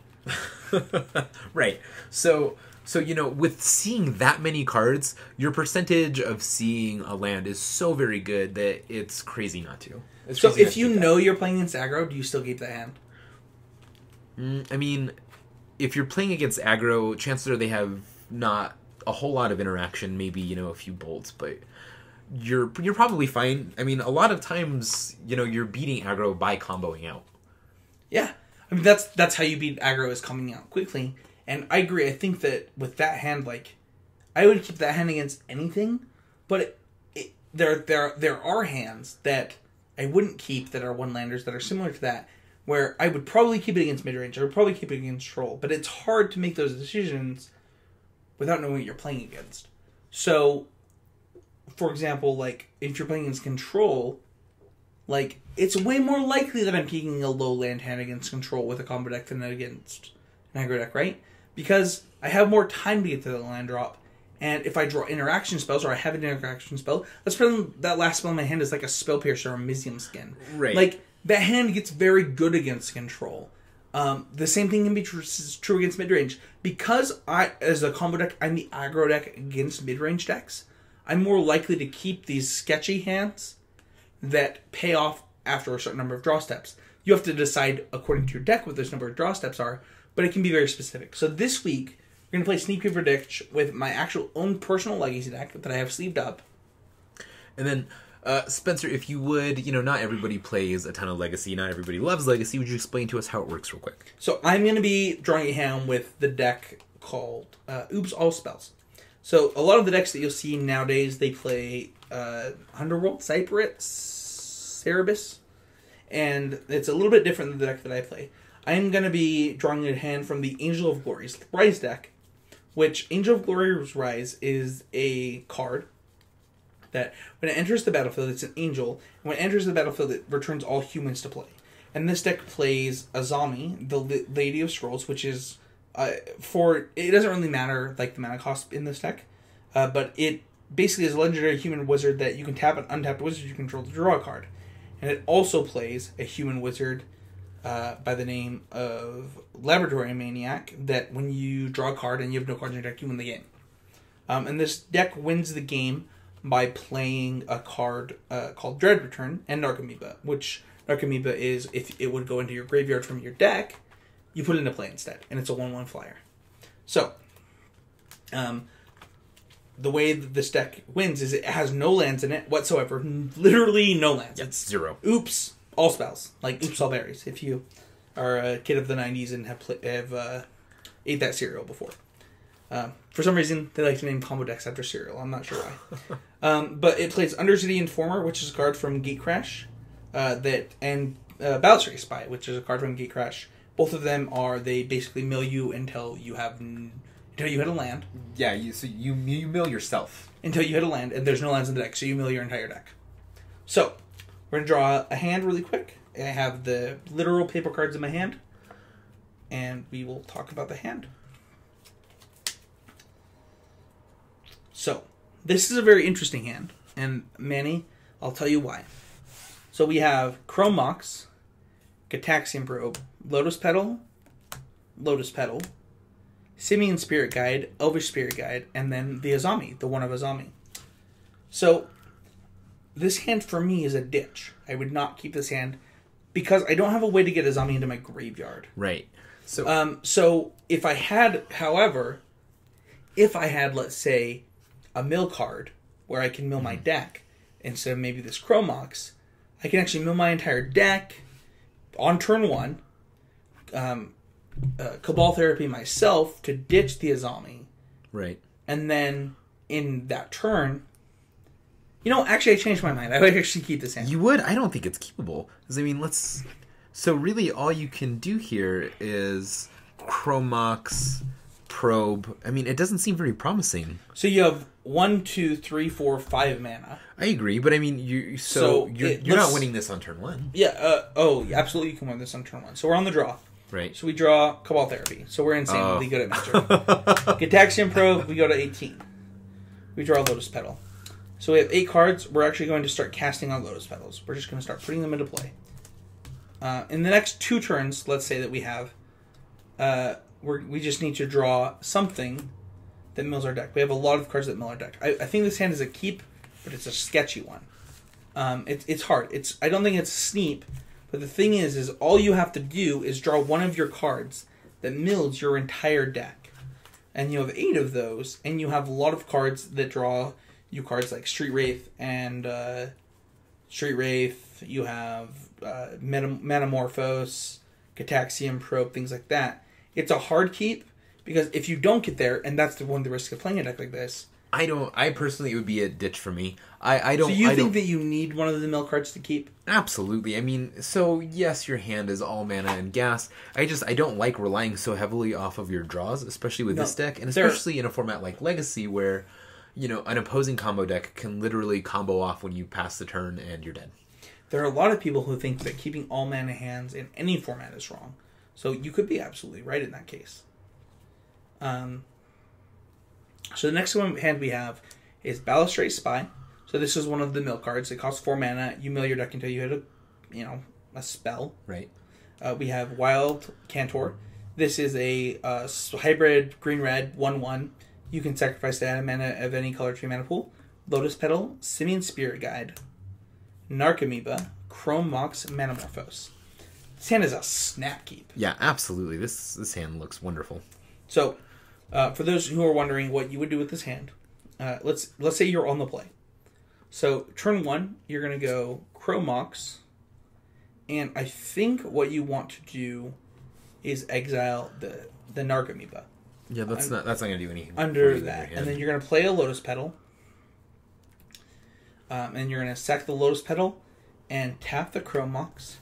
Right. So with seeing that many cards, your percentage of seeing a land is so very good that it's crazy not to. So if you know you're playing against aggro, do you still keep that hand? I mean, if you're playing against aggro, chances are they have not a whole lot of interaction, maybe, a few bolts, but you're probably fine. I mean, a lot of times, you're beating aggro by comboing out. Yeah. I mean, that's how you beat aggro, is coming out quickly. And I agree. I think that with that hand, like, I would keep that hand against anything, but there are hands that I wouldn't keep that are one-landers that are similar to that, where I would probably keep it against mid-range. I would probably keep it against troll. But it's hard to make those decisions without knowing what you're playing against. So, for example, like, if you're playing against control, like, it's way more likely that I'm keeping a low land hand against control with a combo deck than against an aggro deck, right? Because I have more time to get to the land drop, and if I draw interaction spells, or I have an interaction spell, let's pretend that last spell in my hand is like a Spell Piercer or Mizium Skin. Right. Like, that hand gets very good against control. The same thing can be true against mid-range. Because as a combo deck, I'm the aggro deck against mid-range decks, I'm more likely to keep these sketchy hands that pay off after a certain number of draw steps. You have to decide according to your deck what those number of draw steps are, but it can be very specific. So this week, we're going to play Sneak Peek Predict with my actual own personal Legacy deck that I have sleeved up. And then, Spencer, if you would, not everybody plays a ton of Legacy, not everybody loves Legacy, would you explain to us how it works real quick? So I'm going to be drawing a hand with the deck called Oops All Spells. So a lot of the decks that you'll see nowadays, they play Underworld, Cypress, Cerebus, and it's a little bit different than the deck that I play. I'm going to be drawing a hand from the Angel of Glory's Rise deck, which Angel of Glory's Rise is a card that when it enters the battlefield, it's an angel, and when it enters the battlefield, it returns all humans to play. And this deck plays Azami, the Lady of Scrolls, which is, it doesn't really matter, like, the mana cost in this deck, but it basically is a legendary human wizard that you can tap an untapped wizard you control to draw a card. And it also plays a human wizard by the name of Laboratory Maniac, that when you draw a card and you have no cards in your deck, you win the game. And this deck wins the game by playing a card called Dread Return and Narcomoeba, which Narcomoeba is, if it would go into your graveyard from your deck, you put it into play instead, and it's a 1/1 flyer. So, the way that this deck wins is it has no lands in it whatsoever. Literally no lands. Yep, it's 0. Oops, all spells. Like oops, all berries. If you are a kid of the 90s and have ate that cereal before. For some reason, they like to name combo decks after cereal. I'm not sure why. But it plays Undercity Informer, which is a card from Gatecrash, and Balustrade Spy, which is a card from Gatecrash. Both of them they basically mill you until you hit a land. Yeah, so you mill yourself. Until you hit a land, and there's no lands in the deck, so you mill your entire deck. So, we're going to draw a hand really quick. I have the literal paper cards in my hand, and we will talk about the hand. So, this is a very interesting hand, and Manny, I'll tell you why. So we have Chrome Mox, Gataxian Probe, Lotus Petal, Simian Spirit Guide, Elvish Spirit Guide, and then the Azami, the one of Azami. So, this hand for me is a ditch. I would not keep this hand because I don't have a way to get Azami into my graveyard. Right. So, so if I had, let's say, a mill card where I can mill my deck instead of maybe this Chrome Mox, I can actually mill my entire deck on turn 1, Cabal Therapy myself to ditch the Azami. Right. And then in that turn, actually I changed my mind. I would actually keep this hand. You would? I don't think it's keepable. Because, I mean, so really all you can do here is Chrome Mox, Probe. I mean, it doesn't seem very promising. So you have 1, 2, 3, 4, 5 mana. I agree, but I mean, you're not winning this on turn 1. Yeah. Absolutely, you can win this on turn 1. So we're on the draw. Right. So we draw Cabal Therapy. So we're insanely good at Magic. Gataxian Probe, we go to 18. We draw Lotus Petal. So we have 8 cards. We're actually going to start casting on Lotus Petals. We're just going to start putting them into play. In the next 2 turns, let's say that we have, we just need to draw something that mills our deck. We have a lot of cards that mill our deck. I think this hand is a keep, but it's a sketchy one. It's hard. I don't think it's Sneep, but the thing is all you have to do is draw one of your cards that mills your entire deck. And you have 8 of those, and you have a lot of cards that draw you cards like Street Wraith and Street Wraith. You have Metamorphose, Gataxian Probe, things like that. It's a hard keep because if you don't get there, and that's the risk of playing a deck like this. I personally, it would be a ditch for me. So you think that you need one of the mill cards to keep? Absolutely. I mean, so yes, your hand is all mana and gas. I don't like relying so heavily off of your draws, especially with this deck, and especially in a format like Legacy where, an opposing combo deck can literally combo off when you pass the turn and you're dead. There are a lot of people who think that keeping all mana hands in any format is wrong. So you could be absolutely right in that case. So the next hand we have is Balustrade Spy. So this is one of the mill cards. It costs 4 mana. You mill your deck until you hit a spell. Right. We have Wild Cantor. This is a hybrid green-red 1/1. You can sacrifice to add a mana of any color to your mana pool. Lotus Petal, Simian Spirit Guide, Narcomoeba, Chrome Mox, Metamorphose. This hand is a snap keep. Yeah, absolutely. This hand looks wonderful. So, for those who are wondering what you would do with this hand, let's say you're on the play. So, turn 1, you're going to go Chrome Mox, and I think what you want to do is exile the Narcomoeba. Yeah, that's not going to do anything. Under that. And then you're going to play a Lotus Petal. And you're going to sack the Lotus Petal and tap the Chrome Mox.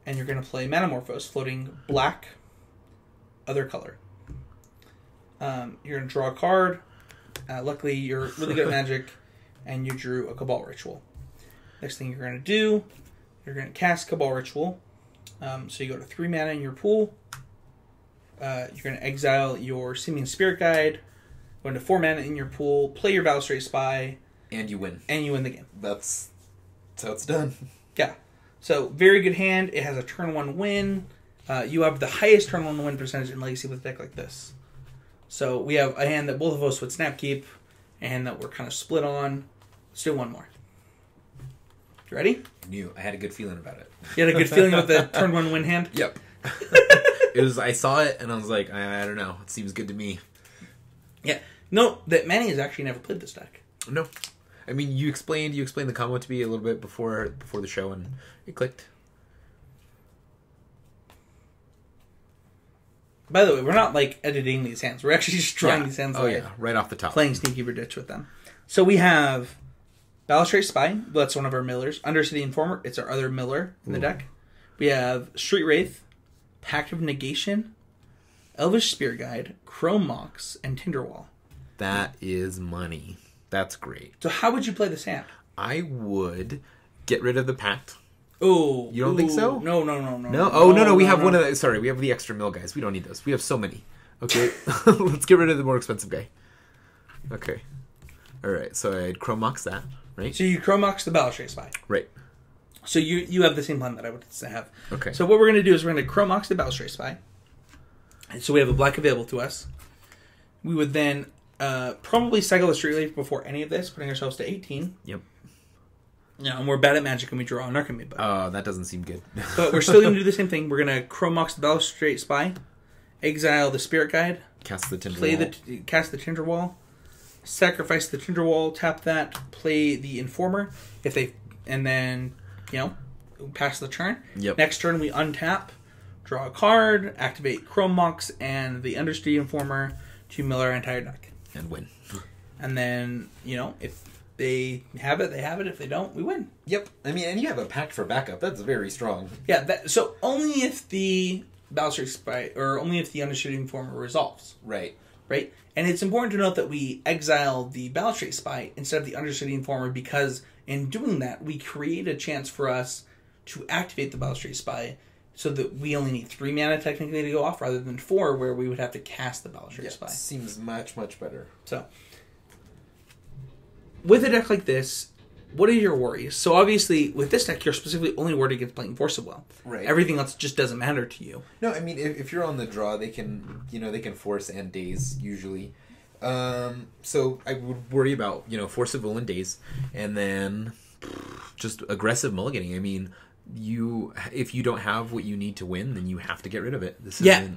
And you're going to play Metamorphose, floating black, other color. You're going to draw a card. Luckily, you're really good at Magic, and you drew a Cabal Ritual. Next thing you're going to do, you're going to cast Cabal Ritual. So you go to 3 mana in your pool. You're going to exile your Simian Spirit Guide, go into 4 mana in your pool, play your Balustrade Spy. And you win. And you win the game. That's how it's done. Yeah. So, very good hand. It has a turn 1 win. You have the highest turn 1 win percentage in Legacy with a deck like this. So, we have a hand that both of us would snap keep, a hand that we're kind of split on. Let's do one more. You ready? I had a good feeling about it. You had a good feeling about the turn 1 win hand? Yep. I saw it and I was like, I don't know. It seems good to me. Yeah. No, that Manny has actually never played this deck. No. I mean, you explained the combo to me a little bit before the show, and it clicked. By the way, we're not like editing these hands. We're actually just drawing these hands. Oh yeah, right off the top. Playing Sneakeeper Ditch with them. So we have Balustrade Spy. That's one of our millers. Undercity Informer. It's our other miller in the deck. We have Street Wraith, Pact of Negation, Elvish Spear Guide, Chrome Mox, and Tinderwall. That is money. That's great. So how would you play this hand? I would get rid of the Pact. Oh, you don't think so? No. No. Oh no. We have one of the. Sorry, we have the extra mill guys. We don't need those. We have so many. Okay, let's get rid of the more expensive guy. Okay. All right. So I'd Chrome Mox that, right? So you Chrome Mox the Balustrade Spy. Right. So you have the same plan that I would have. Okay. So what we're going to do is we're going to Chrome Mox the Balustrade Spy. And so we have a black available to us. We would then probably cycle the Street Wraith before any of this, putting ourselves to 18. Yep. Yeah, and we're bad at Magic and we draw an Archetype. Oh, that doesn't seem good. But we're still going to do the same thing. We're going to Chrome Mox the Balustrade Spy, exile the Spirit Guide, cast the Tinderwall, cast the Tinderwall, sacrifice the Tinderwall, tap that, play the Informer, and then pass the turn. Yep. Next turn we untap, draw a card, activate Chrome Mox and the Undercity Informer to mill our entire deck and win. And then if they have it, they have it. If they don't, we win. Yep. I mean, and you have a Pact for backup. That's very strong. Yeah. So only if the Balustrade Spy or only if the Undercity Informer resolves. Right. Right. And it's important to note that we exile the Balustrade Spy instead of the Undercity Informer because in doing that, we create a chance for us to activate the Balustrade Spy so that we only need 3 mana technically to go off rather than 4 where we would have to cast the Balustrade Spy. Seems much, much better. So, with a deck like this, what are your worries? So obviously, with this deck, you're specifically only worried against playing Force of Will. Right. Everything else just doesn't matter to you. No, I mean, if you're on the draw, they can force and daze usually. So I would worry about, Force of Will and daze, and then just aggressive mulliganing. I mean, if you don't have what you need to win, then you have to get rid of it.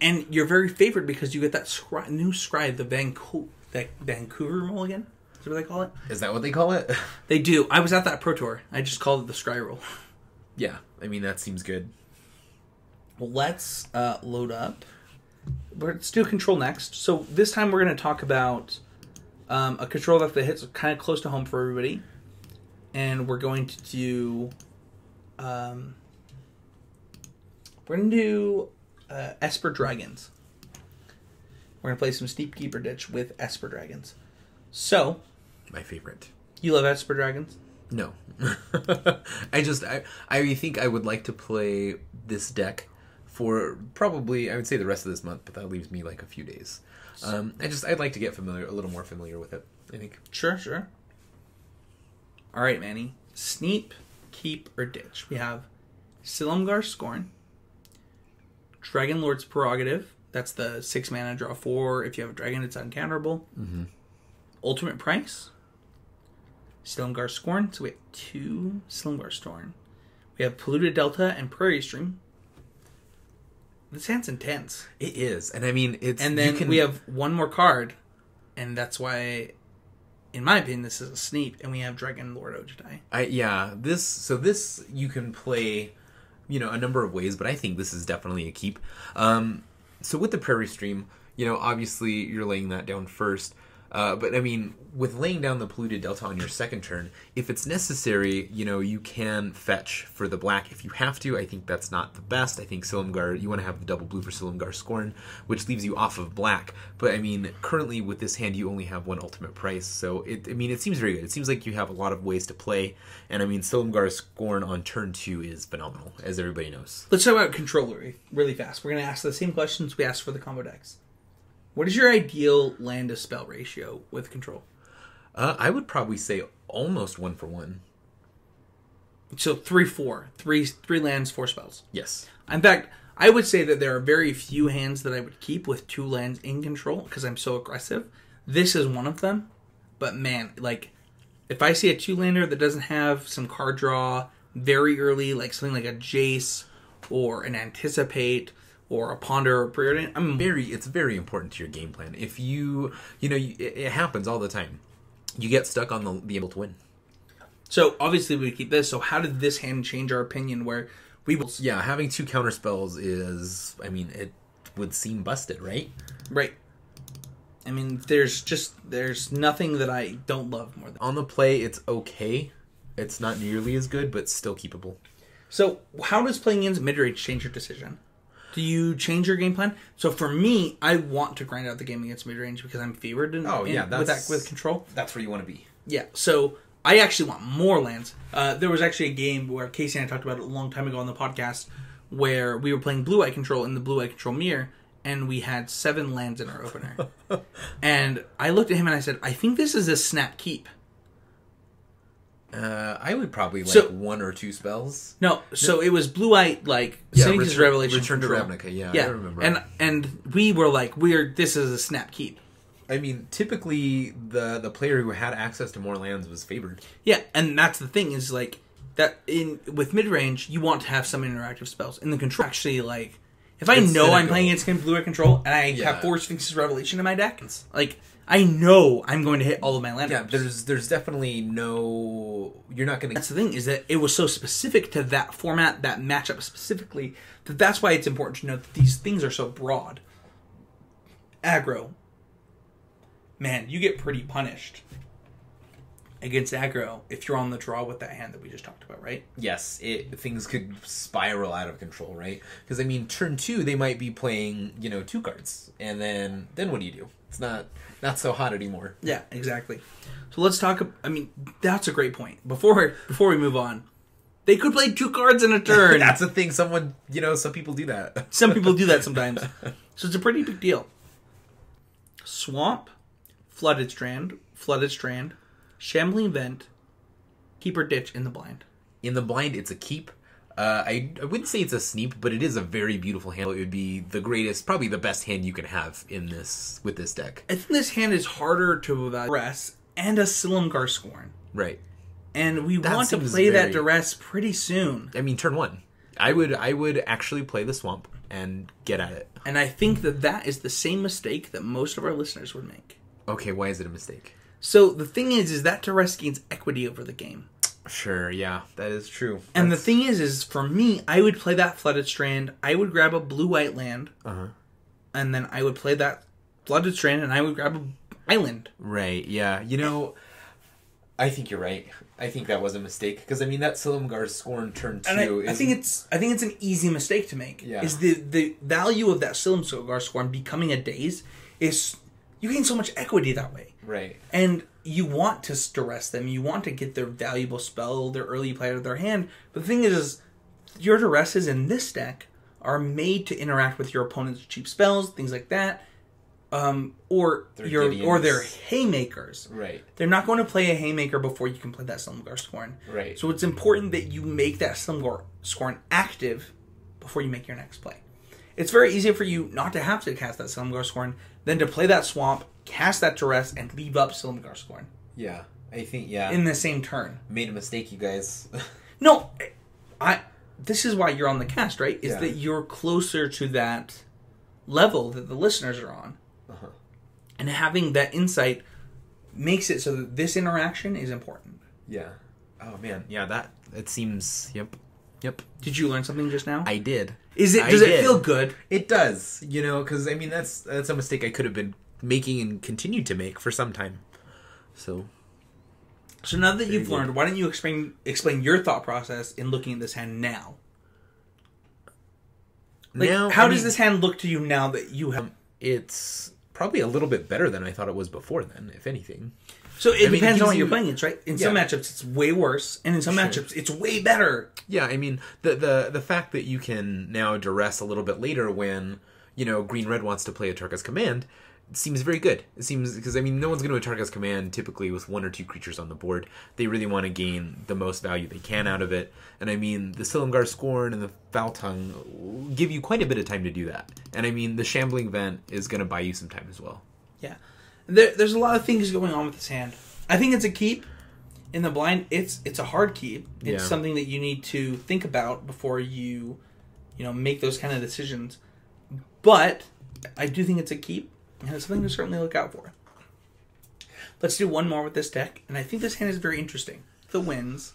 And you're very favored because you get that new scry, the Vancouver mulligan. Is that what they call it? Is that what they call it? They do. I was at that Pro Tour. I just called it the scry roll. Yeah, I mean, that seems good. Well, let's load up. Let's do control next. So this time we're going to talk about a control deck that hits kind of close to home for everybody. And we're going to do... Esper Dragons. We're going to play some Sneakeeper Ditch with Esper Dragons. So... My favorite. You love Esper Dragons? No. I think I would like to play this deck for probably, I would say the rest of this month, but that leaves me like a few days. I'd like to get a little more familiar with it, I think. Sure. All right, Manny. Sneep, keep, or ditch. We have Silumgar Scorn, Dragon Lord's Prerogative. That's the 6 mana draw 4. If you have a dragon, it's uncounterable. Mm-hmm. Ultimate Price, Silumgar Scorn. So we have 2 Silumgar Scorn. We have Polluted Delta and Prairie Stream. This hand's intense. It is, and I mean it's. And then we have one more card, and that's why, in my opinion, this is a Sneep, and we have Dragon Lord Ojutai. This you can play, a number of ways, but I think this is definitely a keep. So with the Prairie Stream, obviously you're laying that down first. But I mean, with laying down the Polluted Delta on your second turn, if it's necessary, you can fetch for the black if you have to. I think that's not the best. I think Silumgar, you want to have the double blue for Silumgar Scorn, which leaves you off of black. But I mean, currently with this hand, you only have one ultimate price. So it seems very good. It seems like you have a lot of ways to play. And I mean, Silumgar Scorn on turn 2 is phenomenal, as everybody knows. Let's talk about controller really fast. We're going to ask the same questions we asked for the combo decks. What is your ideal land to spell ratio with control? I would probably say almost 1 for 1. So 3-4. 3 lands, 4 spells. Yes. In fact, I would say that there are very few hands that I would keep with 2 lands in control because I'm so aggressive. This is one of them. But man, if I see a 2-lander that doesn't have some card draw very early, like something like a Jace or an Anticipate or a Ponder or Preordain. It's very important to your game plan. If it happens all the time. You get stuck on the able to win. So obviously we keep this. So how did this hand change our opinion? Where we will, having 2 counter spells is, it would seem busted, right? Right. There's nothing that I don't love more than on the play. It's okay. It's not nearly as good, but still keepable. So how does playing against midrange change your decision? Do you change your game plan? So for me, I want to grind out the game against midrange because I'm favored with control. That's where you want to be. Yeah. So I actually want more lands. There was actually a game where Casey and I talked about it a long time ago on the podcast where we were playing blue-eye control in the blue-eye control mirror, and we had 7 lands in our opener. And I looked at him and I said, I think this is a snap keep. I would probably 1 or 2 spells. No, so it was blue-eye, Seneca's Revelation. Return to control. Ravnica, yeah, I remember. And we were like, this is a snap keep. Typically, the player who had access to more lands was favored. Yeah, and that's the thing, is that with mid-range, you want to have some interactive spells. In the control, actually, if I know I'm playing against blue-eye control, and I have 4 Sphinx's Revelation in my deck, I know I'm going to hit all of my land. Yeah, there's definitely no... You're not going to... That's the thing, is that it was so specific to that format, that matchup specifically, that's why it's important to note that these things are so broad. Aggro. Man, you get pretty punished against aggro if you're on the draw with that hand that we just talked about, right? Yes, things could spiral out of control, right? Because, turn 2, they might be playing, 2 cards. And then what do you do? It's not so hot anymore. Yeah, exactly. So let's talk... that's a great point. Before we move on, they could play 2 cards in a turn. That's a thing. Some people do that. Some people do that sometimes. So it's a pretty big deal. Swamp, Flooded Strand, Shambling Vent, Keep or Ditch in the blind. In the blind, it's a keep. I wouldn't say it's a Sneep, but it is a very beautiful hand. It would be the greatest, probably the best hand you can have with this deck. I think this hand is harder to duress and a Silumgar Scorn. Right. And we want to play that duress pretty soon. Turn 1. I would actually play the Swamp and get at it. And I think that is the same mistake that most of our listeners would make. Okay, why is it a mistake? So the thing is that duress gains equity over the game. Sure, yeah, that is true. And the thing is for me, I would play that Flooded Strand. I would grab a blue-white land. And then I would play that Flooded Strand, and I would grab an island. Right, yeah. I think you're right. I think that was a mistake. Because, that Silumgar Scorn turn 2 I think it's an easy mistake to make. Yeah. Is the value of that Silumgar Scorn becoming a daze is... You gain so much equity that way. Right. And you want to duress them. You want to get their valuable spell, their early play out of their hand. But the thing is your duresses in this deck are made to interact with your opponent's cheap spells, things like that. Or their haymakers. Right. They're not going to play a haymaker before you can play that Silumgar Scorn. Right. So it's important that you make that Silumgar Scorn active before you make your next play. It's very easy for you not to have to cast that Silumgar Scorn than to play that Swamp, cast that Duress, and leave up Silumgar Scorn. Yeah. I think, yeah. In the same turn. Made a mistake, you guys. No. This is why you're on the cast, right? Is that you're closer to that level that the listeners are on. Uh-huh. And having that insight makes it so that this interaction is important. Yeah. Oh, man. Yeah, it seems... Yep. Did you learn something just now? I did. Does it feel good? It does. Because, that's a mistake I could have been making and continue to make for some time. So now that you've learned, why don't you explain your thought process in looking at this hand now? How does this hand look to you now that you have... It's probably a little bit better than I thought it was before then, if anything. So it depends on what you're playing. It's right. In some matchups, it's way worse, and in some matchups, it's way better. Yeah, the fact that you can now duress a little bit later when green-red wants to play a Tarka's Command seems very good. It seems because no one's going to Tarka's Command typically with 1 or 2 creatures on the board. They really want to gain the most value they can out of it, and the Silumgar Scorn and the Foul Tongue will give you quite a bit of time to do that. And the Shambling Vent is going to buy you some time as well. Yeah. There's a lot of things going on with this hand. I think it's a keep. In the blind, it's a hard keep. It's something that you need to think about before you make those kind of decisions. But I do think it's a keep, and it's something to certainly look out for. Let's do one more with this deck, and I think this hand is very interesting. The Winds,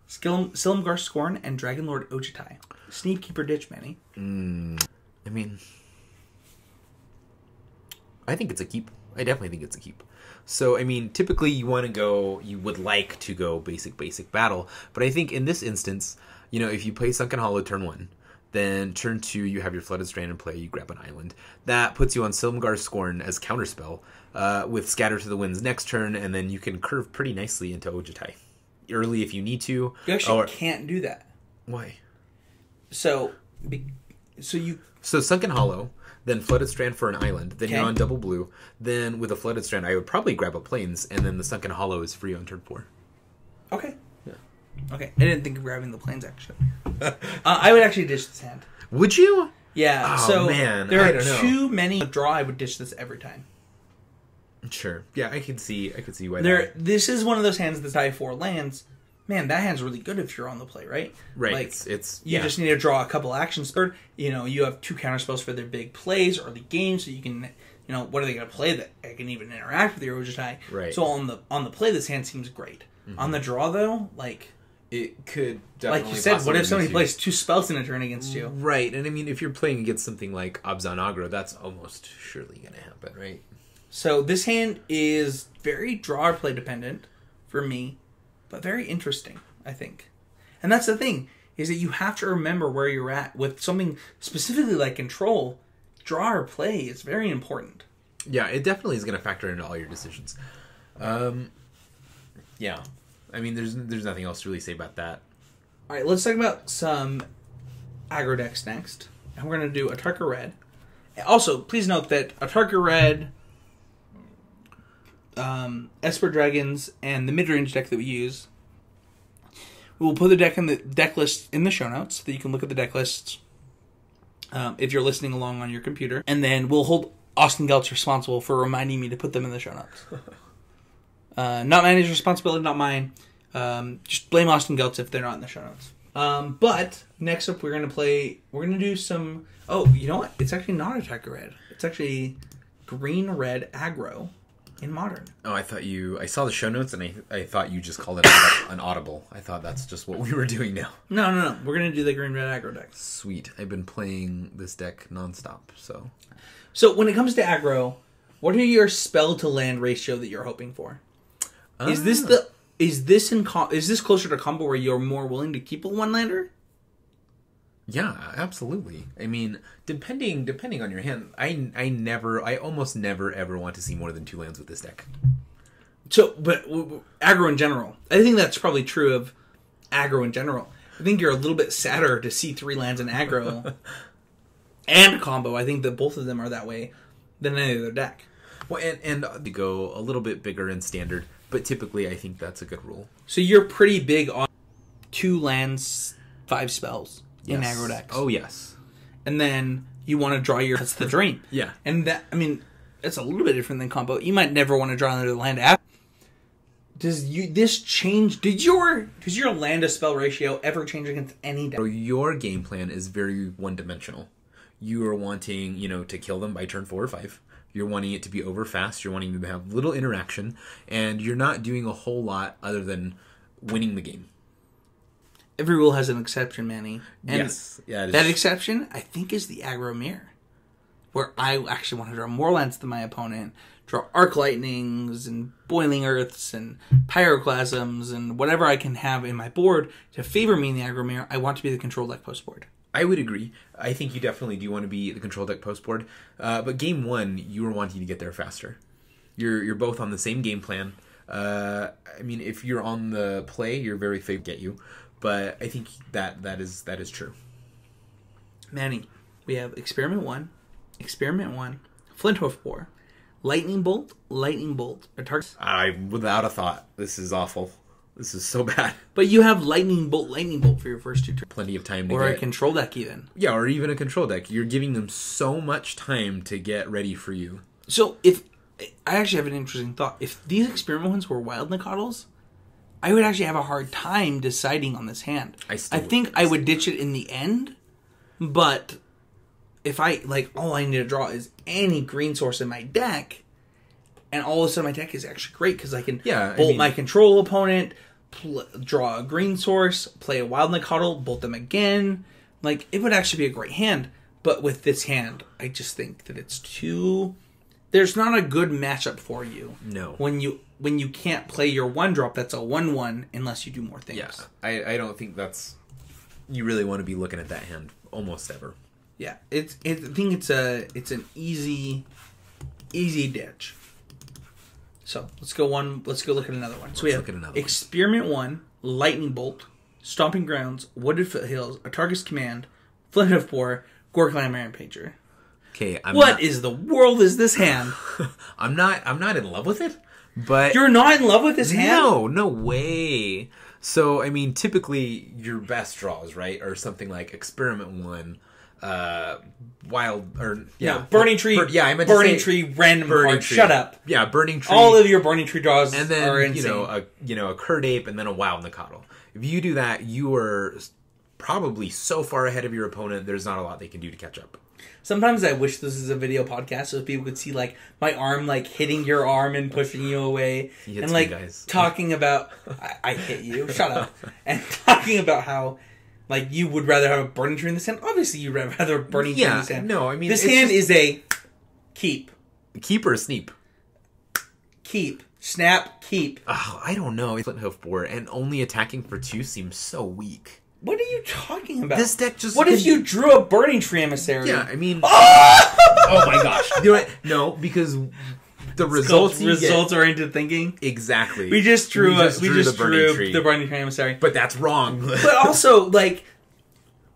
Silumgar Scorn, and Dragonlord Ojutai. Sneep, keep or ditch, Manny. I mean, I think it's a keep. I definitely think it's a keep. So, I mean, typically you would like to go basic battle, but I think in this instance, if you play Sunken Hollow turn 1, then turn 2, you have your Flooded Strand in play, you grab an island. That puts you on Silumgar Scorn as counterspell, with Scatter to the Winds next turn, and then you can curve pretty nicely into Ojutai. Early if you need to. You actually can't do that. Why? So Sunken Hollow, then Flooded Strand for an island, then you're on double blue, then with a Flooded Strand I would probably grab a Plains, and then the Sunken Hollow is free on turn 4. Okay. Yeah. Okay. I didn't think of grabbing the Plains, actually. I would actually ditch this hand. Would you? Yeah. Oh, so man. There are too many draw. I would ditch this every time. Sure. Yeah, I could see why. This is one of those hands that die 4 lands. Man, that hand's really good if you're on the play, right? Right. Like, you just need to draw a couple actions. Or, you have 2 counterspells for their big plays or the game, so you can, what are they going to play that I can even interact with your Ojutai? Right. So on the play, this hand seems great. Mm-hmm. On the draw, though, it could definitely, like you said, what if somebody plays 2 spells in a turn against you? Right, and I mean, if you're playing against something like Abzan Aggro, that's almost surely going to happen, right? So this hand is very draw or play dependent for me, but very interesting, I think. And that's the thing, is that you have to remember where you're at. With something specifically like control, draw or play is very important. Yeah, it definitely is going to factor into all your decisions. Yeah. I mean, there's nothing else to really say about that. All right, let's talk about some aggro decks next. And we're going to do Atarka Red. Also, please note that Atarka Red, Esper Dragons, and the mid-range deck that we use, we will put the deck in the deck list in the show notes so that you can look at the deck lists if you're listening along on your computer. And then we'll hold Austin Geltz responsible for reminding me to put them in the show notes. Not Manny's responsibility, not mine. Just blame Austin Geltz if they're not in the show notes. But next up, we're gonna do some. Oh, you know what? It's actually not Atarka Red. It's actually green-red aggro in Modern. Oh, I saw the show notes and I thought you just called it an audible. I thought that's just what we were doing now. No. We're gonna do the green-red aggro deck. Sweet. I've been playing this deck nonstop. So when it comes to aggro, what are your spell to land ratio that you're hoping for? Is this closer to combo where you're more willing to keep a one-lander? Yeah, absolutely. I mean, depending on your hand, I almost never ever want to see more than 2 lands with this deck. So, but aggro in general, I think that's probably true of aggro in general. I think you're a little bit sadder to see 3 lands in aggro and combo. I think that both of them are that way than any other deck. Well, and to go a little bit bigger in standard, but typically I think that's a good rule. So you're pretty big on 2 lands, 5 spells in aggro decks. Oh, yes. And then you want to draw that's the dream. Yeah. And that, I mean, it's a little bit different than combo. You might never want to draw another land after. Does this change? Does your land to spell ratio ever change against any deck? So your game plan is very one-dimensional. You are wanting, to kill them by turn 4 or 5. You're wanting it to be over fast. You're wanting to have little interaction. And you're not doing a whole lot other than winning the game. Every rule has an exception, Manny. And yes. Yeah, that exception, I think, is the aggro mirror. Where I actually want to draw more lands than my opponent. Draw Arc Lightnings and Boiling Earths and Pyroclasms and whatever I can have in my board to favor me in the aggro mirror. I want to be the control deck post board. I would agree. I think you definitely do want to be the control deck post board. But game 1, you are wanting to get there faster. You're both on the same game plan. I mean, if you're on the play, you're very favored to get you. But I think that is true. Manny, we have Experiment 1, Flinthoof Boar, Lightning Bolt, without a thought. This is awful. This is so bad. But you have Lightning Bolt for your first 2 turns. Plenty of time to Or a control deck even. Yeah, or even a control deck. You're giving them so much time to get ready for you. So I actually have an interesting thought. If these Experiment ones were Wild Nicoddles, I would actually have a hard time deciding on this hand. I think I would ditch it in the end, but if I, like, all I need to draw is any green source in my deck, and all of a sudden my deck is actually great, because I can bolt my control opponent, draw a green source, play a Wild Nacatl, bolt them again. Like, it would actually be a great hand. But with this hand, I just think that it's too... There's not a good matchup for you. No. When you can't play your 1-drop that's a 1/1 unless you do more things. Yeah, I don't think that's... You really want to be looking at that hand almost ever. Yeah, I think it's an easy ditch. So let's go look at another one. So we have Experiment 1, Lightning Bolt, Stomping Grounds, Wooded Foothills, a Target's Command, Flint of Four, Gorkland Rampager. Okay, What is the world is this hand? I'm not in love with it, but you're not in love with this hand? No way. So I mean, typically your best draws, right, are something like Experiment 1, Burning Tree. Burning Tree, Random Card. Shut up. Yeah, Burning Tree. All of your Burning Tree draws and then, are insane. a Curd Ape and then a Wild Nacatl. If you do that, you are probably so far ahead of your opponent. There's not a lot they can do to catch up. Sometimes I wish this is a video podcast so people could see, like, my arm, like, hitting your arm and pushing you away. And, like, talking about... I hit you. Shut up. And talking about how, like, you would rather have a Burning Tree in this hand. Obviously, you'd rather have a Burning Tree in this hand. No, I mean... This hand is a keep. Keep or Sneep? Keep. Snap, keep. Oh, I don't know. Flint Hoof Boar and only attacking for 2 seems so weak. What are you talking about? This deck just... What if you drew a Burning Tree Emissary? Yeah, I mean... Oh my gosh. You know what? No, because the results-oriented thinking? Exactly. We just drew the Burning Tree Emissary. But that's wrong. But also, like,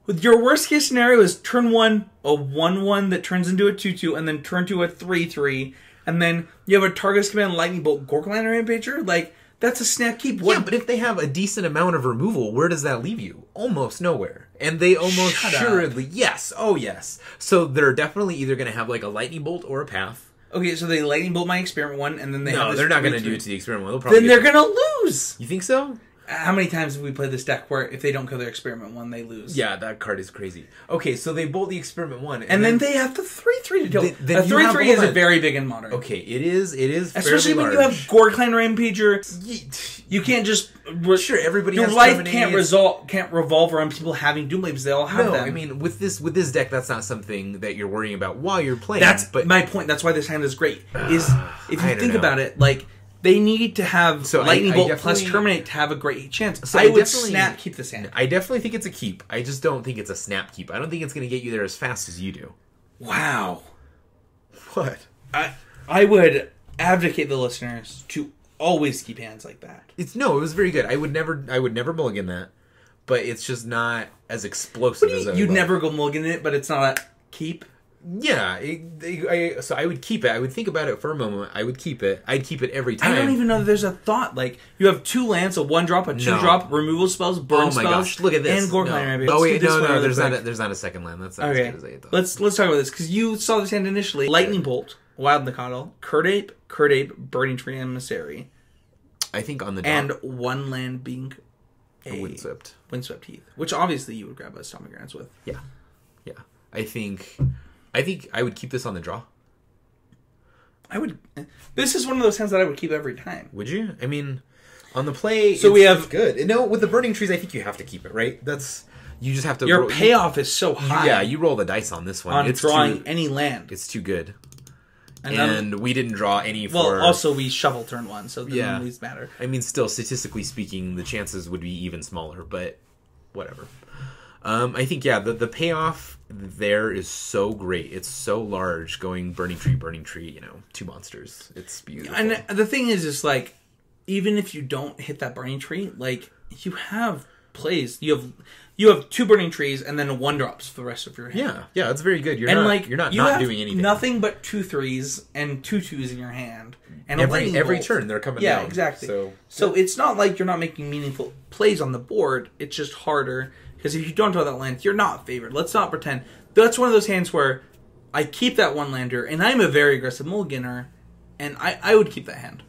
your worst-case scenario is turn 1, a 1/1 that turns into a 2/2, and then turn 2 a 3/3, and then you have a Target's Command Lightning Bolt Gorkland Rampager? Like... That's a snap keep. Yeah, but if they have a decent amount of removal, where does that leave you? Almost nowhere. And they almost assuredly... Yes. Oh, yes. So they're definitely either going to have, like, a Lightning Bolt or a Path. Okay, so they Lightning Bolt my Experiment 1, and then they have this... No, they're not going to do it to the Experiment 1. Then they're going to lose! You think so? How many times have we played this deck where if they don't kill their Experiment 1, they lose? Yeah, that card is crazy. Okay, so they bolt the Experiment 1. And then they have the 3/3 to kill. A 3/3 is very big in Modern. Okay, it is especially when you have Gorkland Rampager. You can't just... Sure, everybody has your life can't revolve around people having Doomblades. They all have them. I mean, with this deck, that's not something that you're worrying about while you're playing. That's my point. That's why this hand is great. Is if you think about it, like... They need to have Lightning Bolt plus Terminate to have a great chance. So I would snap keep this hand. I definitely think it's a keep. I just don't think it's a snap keep. I don't think it's going to get you there as fast as you do. Wow. What? I would advocate the listeners to always keep hands like that. It was very good. I would never mulligan that, but it's just not as explosive as you'd never go mulligan it, but it's not a keep. Yeah, so I would keep it. I would think about it for a moment. I would keep it. I'd keep it every time. I don't even know that there's a thought. Like, you have 2 lands, a 1-drop, a 2-drop, removal spells, burn spells. Oh my gosh, look at this. And Gorkland Rampager. Oh wait, no, there's not a second land. That's not as good as I thought. Let's talk about this, because you saw this hand initially. Lightning Bolt, Wild Nacatl, Curd Ape, Burning Tree Emissary. I think on the top. And 1 land being a Windswept Heath, which obviously you would grab a Stomping Grounds with. Yeah. I think I would keep this on the draw. This is one of those hands that I would keep every time. Would you? I mean, on the play, so it's good. No, with the Burning Trees, I think you have to keep it, right? You just have to... Your payoff is so high. Yeah, you roll the dice on this one. It's drawing any land. It's too good. And we didn't draw any for... Well, also we shuffle turn 1, so the least matter. I mean, still, statistically speaking, the chances would be even smaller, but whatever. I think, the payoff there is so great. It's so large, going Burning Tree, 2 monsters. It's beautiful. And the thing is like, even if you don't hit that Burning Tree, like, you have plays. You have 2 Burning Trees and then 1-drops for the rest of your hand. Yeah, it's very good. You're not doing anything. Nothing but 2 3s and 2 2s in your hand. And every turn they're coming down. Yeah, exactly. So it's not like you're not making meaningful plays on the board. It's just harder. Because if you don't draw that land, you're not favored. Let's not pretend. That's one of those hands where I keep that 1-lander, and I'm a very aggressive mulliganer, and I would keep that hand.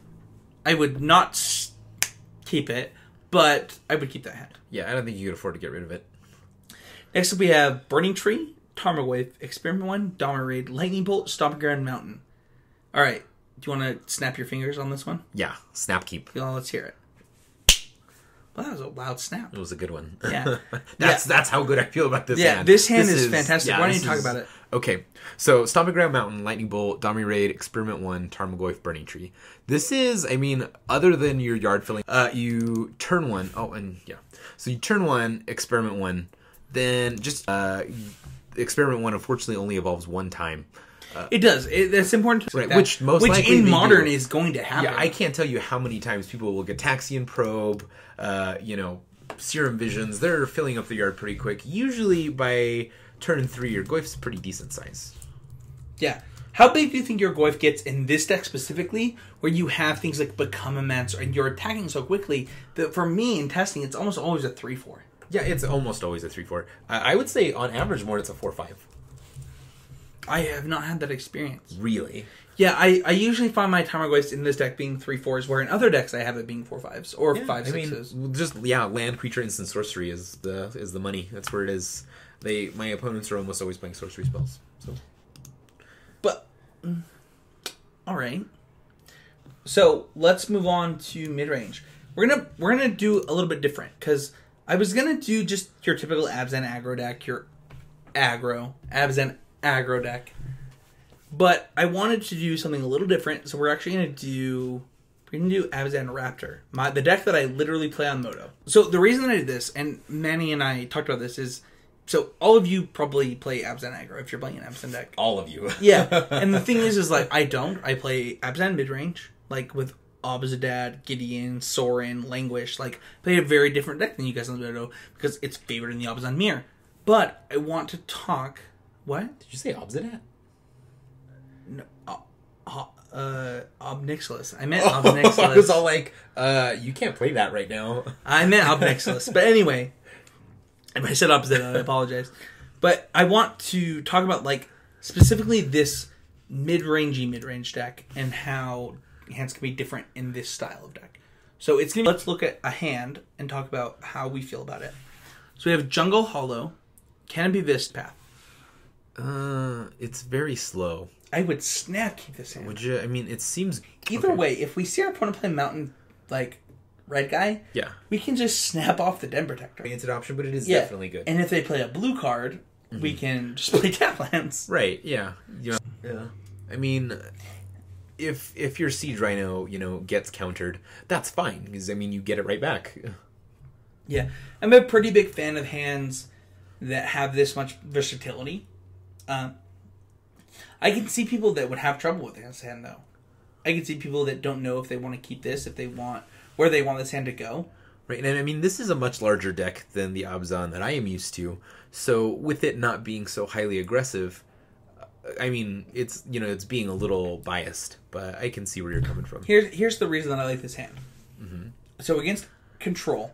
I would not keep it, but I would keep that hand. Yeah, I don't think you could afford to get rid of it. Next up we have Burning Tree, Tarmogoyf, Experiment 1, Dominated, Lightning Bolt, Stomping Ground, Mountain. Alright, do you want to snap your fingers on this one? Yeah, snap keep. Well, let's hear it. Well, that was a loud snap. It was a good one. Yeah. That's how good I feel about this hand. Yeah, this hand is fantastic. Why don't you talk about it? Okay, so Stomping Ground Mountain, Lightning Bolt, Domri Raid, Experiment 1, Tarmogoyf, Burning Tree. This is, I mean, other than your yard filling, you turn 1, so you turn 1, Experiment 1, then just, Experiment 1 unfortunately only evolves one time. It does. It's important to right, that. Which likely in Modern is going to happen. Yeah, I can't tell you how many times people will get Taxian Probe, Serum Visions. They're filling up the yard pretty quick. Usually by turn 3, your Goyf's pretty decent size. Yeah. How big do you think your Goyf gets in this deck specifically, where you have things like Become Immense, and you're attacking so quickly that for me in testing, it's almost always a 3-4. Yeah, it's almost always a 3-4. I would say on average more it's a 4-5. I have not had that experience. Really? Yeah, I usually find my Tarmogoyfs in this deck being 3-4s, where in other decks I have it being 4-5s or 5-6s. I mean, just land, creature, instant sorcery is the money. That's where it is. My opponents are almost always playing sorcery spells. So, but all right. So let's move on to mid range. We're gonna do a little bit different because I was gonna do just your typical Abzan aggro deck, your Abzan aggro deck. But I wanted to do something a little different, so we're actually going to do Abzan Raptor, the deck that I literally play on Moto. So the reason I did this, and Manny and I talked about this, is so all of you probably play Abzan aggro if you're playing an Abzan deck. All of you. Yeah, and the thing is like I play Abzan midrange, like with Obzadad, Gideon, Sorin, Languish. Like play a very different deck than you guys on Moto because it's favored in the Abzan mirror. But I want to talk. What did you say? Obzadad? No, Ob Nixilis. I meant Ob Nixilis. I was all like, you can't play that right now. I meant Ob Nixilis. But anyway, if I said Obzadad, I apologize. But I want to talk about, like, specifically this mid-range deck and how hands can be different in this style of deck. So it's gonna let's look at a hand and talk about how we feel about it. So we have Jungle Hollow, Canopy Vista Path. It's very slow. I would snap keep this hand. Would you? I mean, it seems... Either way, if we see our opponent play Mountain, like, red guy, yeah, we can just snap off the Den Protector. It's an option, but it is definitely good. And if they play a blue card, we can just play Taplands. Right, yeah. Yeah. I mean, if your Siege Rhino, gets countered, that's fine, because, I mean, you get it right back. Yeah. I'm a pretty big fan of hands that have this much versatility. I can see people that would have trouble with this hand, though. I can see people that don't know if they want to keep this, where they want this hand to go. Right, and I mean, this is a much larger deck than the Abzan that I am used to, so with it not being so highly aggressive, I mean, it's being a little biased, but I can see where you're coming from. Here's the reason that I like this hand. Mm-hmm. So against control,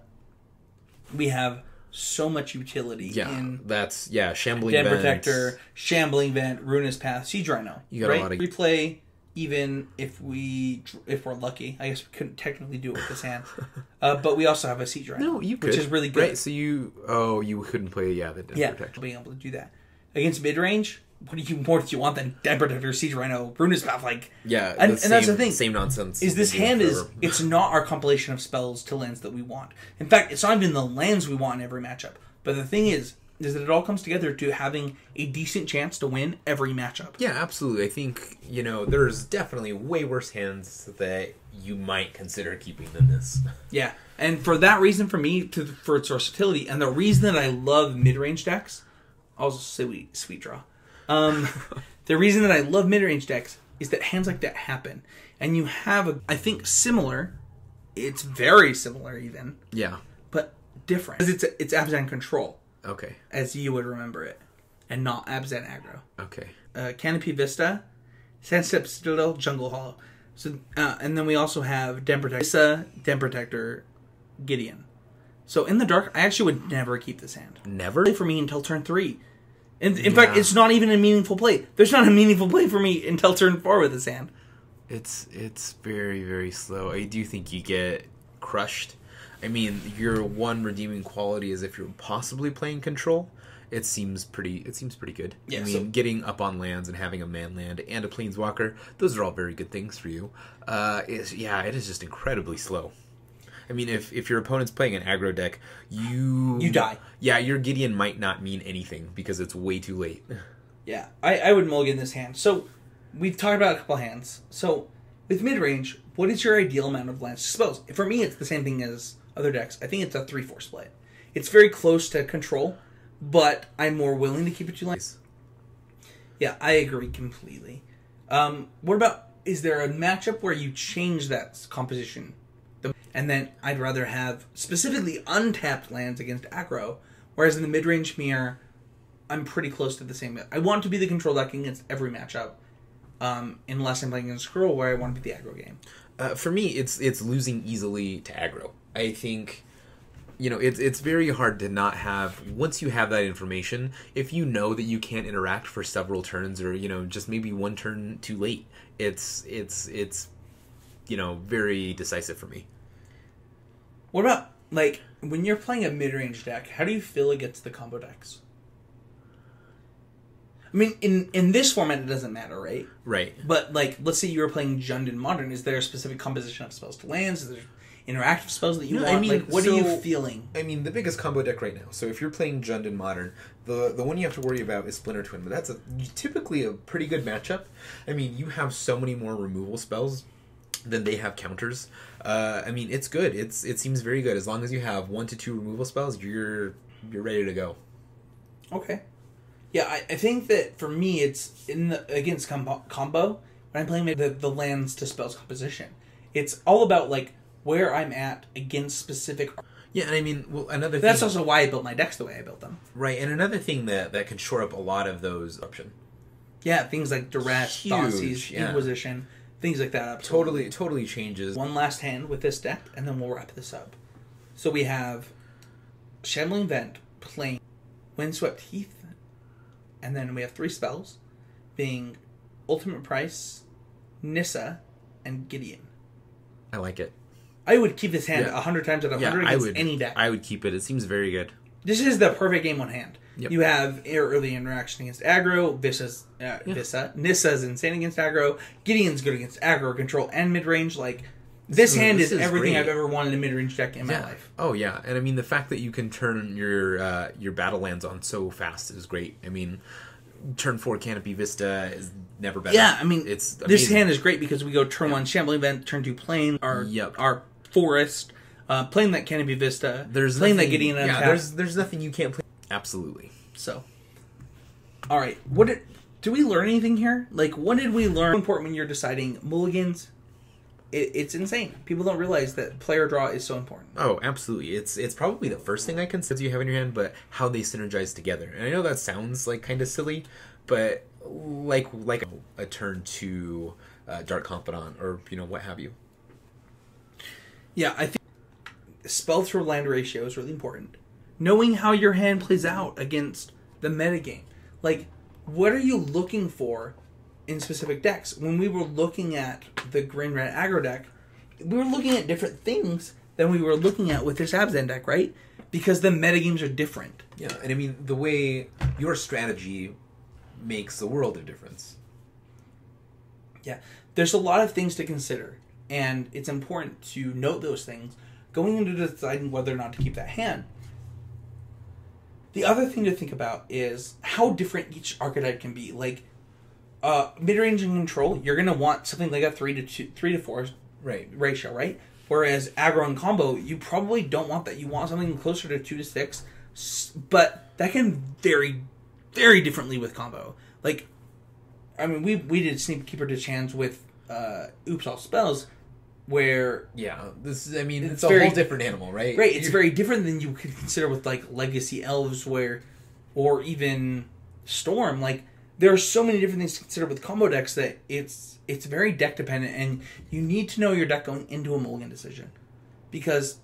we have so much utility in Shambling Den Vent, Protector, Shambling Vent, Ruinous Path, Siege Rhino. You got a lot of replay. Even if we're lucky, I guess we couldn't technically do it with this hand, but we also have a Siege Rhino, which is really good. Right, so you couldn't play the Den Protector. Being able to do that against mid range. What do you want than Den Protector, Siege Rhino, Ruinous Path? And that's the thing. Same nonsense. Is this hand it's not our compilation of spells to lands that we want. In fact, it's not even the lands we want in every matchup. But the thing is that it all comes together to having a decent chance to win every matchup. Yeah, absolutely. I think, there's definitely way worse hands that you might consider keeping than this. Yeah, and for that reason, for me, for its versatility, and the reason that I love mid-range decks, I'll say sweet draw. The reason that I love mid-range decks is that hands like that happen. And you have, I think, similar, it's very similar even. Yeah. But different. Because it's Abzan Control. Okay. As you would remember it. And not Abzan Aggro. Okay. Canopy Vista, Sandsteppe Citadel, Jungle Hollow. So, and then we also have Den Protector, Nissa, Den Protector, Gideon. So in the dark, I actually would never keep this hand. Never? Play for me until turn 3. In fact, it's not even a meaningful play. There's not a meaningful play for me until turn 4 with this hand. It's very, very slow. I do think you get crushed. I mean, your one redeeming quality is if you're possibly playing control, It seems pretty good. Yeah, I mean, getting up on lands and having a man land and a planeswalker, those are all very good things for you. It is just incredibly slow. I mean, if your opponent's playing an aggro deck, you die. Yeah, your Gideon might not mean anything because it's way too late. Yeah, I would mulligan this hand. So, we've talked about a couple hands. So, with mid-range, what is your ideal amount of lands to dispose? For me, it's the same thing as other decks. I think it's a 3-4 split. It's very close to control, but I'm more willing to keep it 2 lands. Yeah, I agree completely. What about, is there a matchup where you change that composition? And then I'd rather have specifically untapped lands against aggro, whereas in the mid-range mirror, I'm pretty close to the same. I want to be the control deck against every matchup, unless I'm playing against Scroll, where I want to be the aggro game. For me, it's losing easily to aggro. I think, it's very hard to not have, once you have that information, if you know that you can't interact for several turns or, just maybe one turn too late, it's very decisive for me. What about, like, when you're playing a mid-range deck, how do you feel against the combo decks? I mean, in this format, it doesn't matter, right? Right. But, like, let's say you were playing Jund in Modern. Is there a specific composition of spells to lands? Is there interactive spells that you want? I mean, what are you feeling? I mean, the biggest combo deck right now. So if you're playing Jund in Modern, the one you have to worry about is Splinter Twin. But that's typically a pretty good matchup. I mean, you have so many more removal spells than they have counters. I mean, it's good. It seems very good. As long as you have 1 to 2 removal spells, you're ready to go. Okay. Yeah, I think that for me, it's against combo, when I'm playing the lands to spells composition. It's all about, like, where I'm at against specific... Yeah, and I mean, another thing... That's also why I built my decks the way I built them. Right, and another thing that can shore up a lot of those options. Yeah, things like Duress, Thoughtseize, Inquisition, things like that. Absolutely. Totally changes. One last hand with this deck, and then we'll wrap this up. So we have Shambling Vent playing Windswept Heath, and then we have 3 spells, being Ultimate Price, Nissa, and Gideon. I like it. I would keep this hand 100 times out of 100 against any deck. I would keep it. It seems very good. This is the perfect game 1 hand. Yep. You have early interaction against aggro, Nissa's insane against aggro, Gideon's good against aggro, control, and mid-range. Like, this hand is everything great. I've ever wanted in a mid-range deck in my life. Oh, yeah. And I mean, the fact that you can turn your battle lands on so fast is great. I mean, turn 4 Canopy Vista is never better. Yeah, I mean, this hand is great because we go turn 1 Shambling Vent, turn 2 Plane, our Forest, playing that Canopy Vista, playing that Gideon on tap. There's nothing you can't play. Absolutely. So, all right. Do we learn anything here? Like, what did we learn? Important when you're deciding mulligans. It's insane. People don't realize that player draw is so important. Oh, absolutely. It's probably the first thing I consider you have in your hand, but how they synergize together. And I know that sounds like kind of silly, but like a turn to Dark Confidant or what have you. Yeah, I think spell through land ratio is really important. Knowing how your hand plays out against the metagame. Like, what are you looking for in specific decks? When we were looking at the green-red aggro deck, we were looking at different things than we were looking at with this Abzan deck, right? Because the metagames are different. Yeah, and I mean, the way your strategy makes the world of difference. Yeah, there's a lot of things to consider, and it's important to note those things going into deciding whether or not to keep that hand. The other thing to think about is how different each archetype can be. Like, mid-range and control, you're going to want something like a 3 to 4 ratio, right? Whereas aggro and combo, you probably don't want that. You want something closer to 2 to 6, but that can vary very differently with combo. Like, I mean, we did Sneep Keeper to Chance with Oops All Spells, where it's a whole different animal, right? Right, it's very different than you could consider with like Legacy Elves, or even Storm. Like, there are so many different things to consider with combo decks that it's very deck dependent, and you need to know your deck going into a mulligan decision, because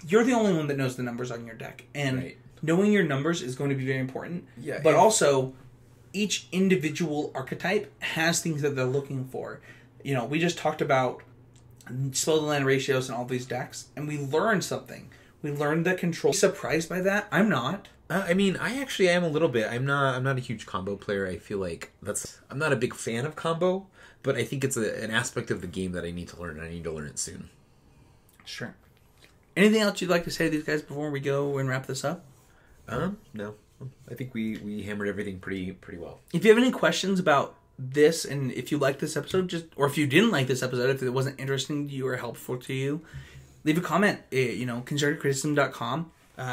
you're the only one that knows the numbers on your deck, and knowing your numbers is going to be very important. Yeah, but also each individual archetype has things that they're looking for. We just talked about spell to land ratios and all these decks, and we learned something. We learned the control. Surprised by that? I'm not. I mean, I actually am a little bit. I'm not a huge combo player. I feel like I'm not a big fan of combo, but I think it's an aspect of the game that I need to learn, and I need to learn it soon. Sure. Anything else you'd like to say to these guys before we go and wrap this up? No. I think we hammered everything pretty well. If you have any questions about this, and if you like this episode, or if you didn't like this episode, if it wasn't interesting to you or helpful to you, leave a comment. ConstructedCriticism.com.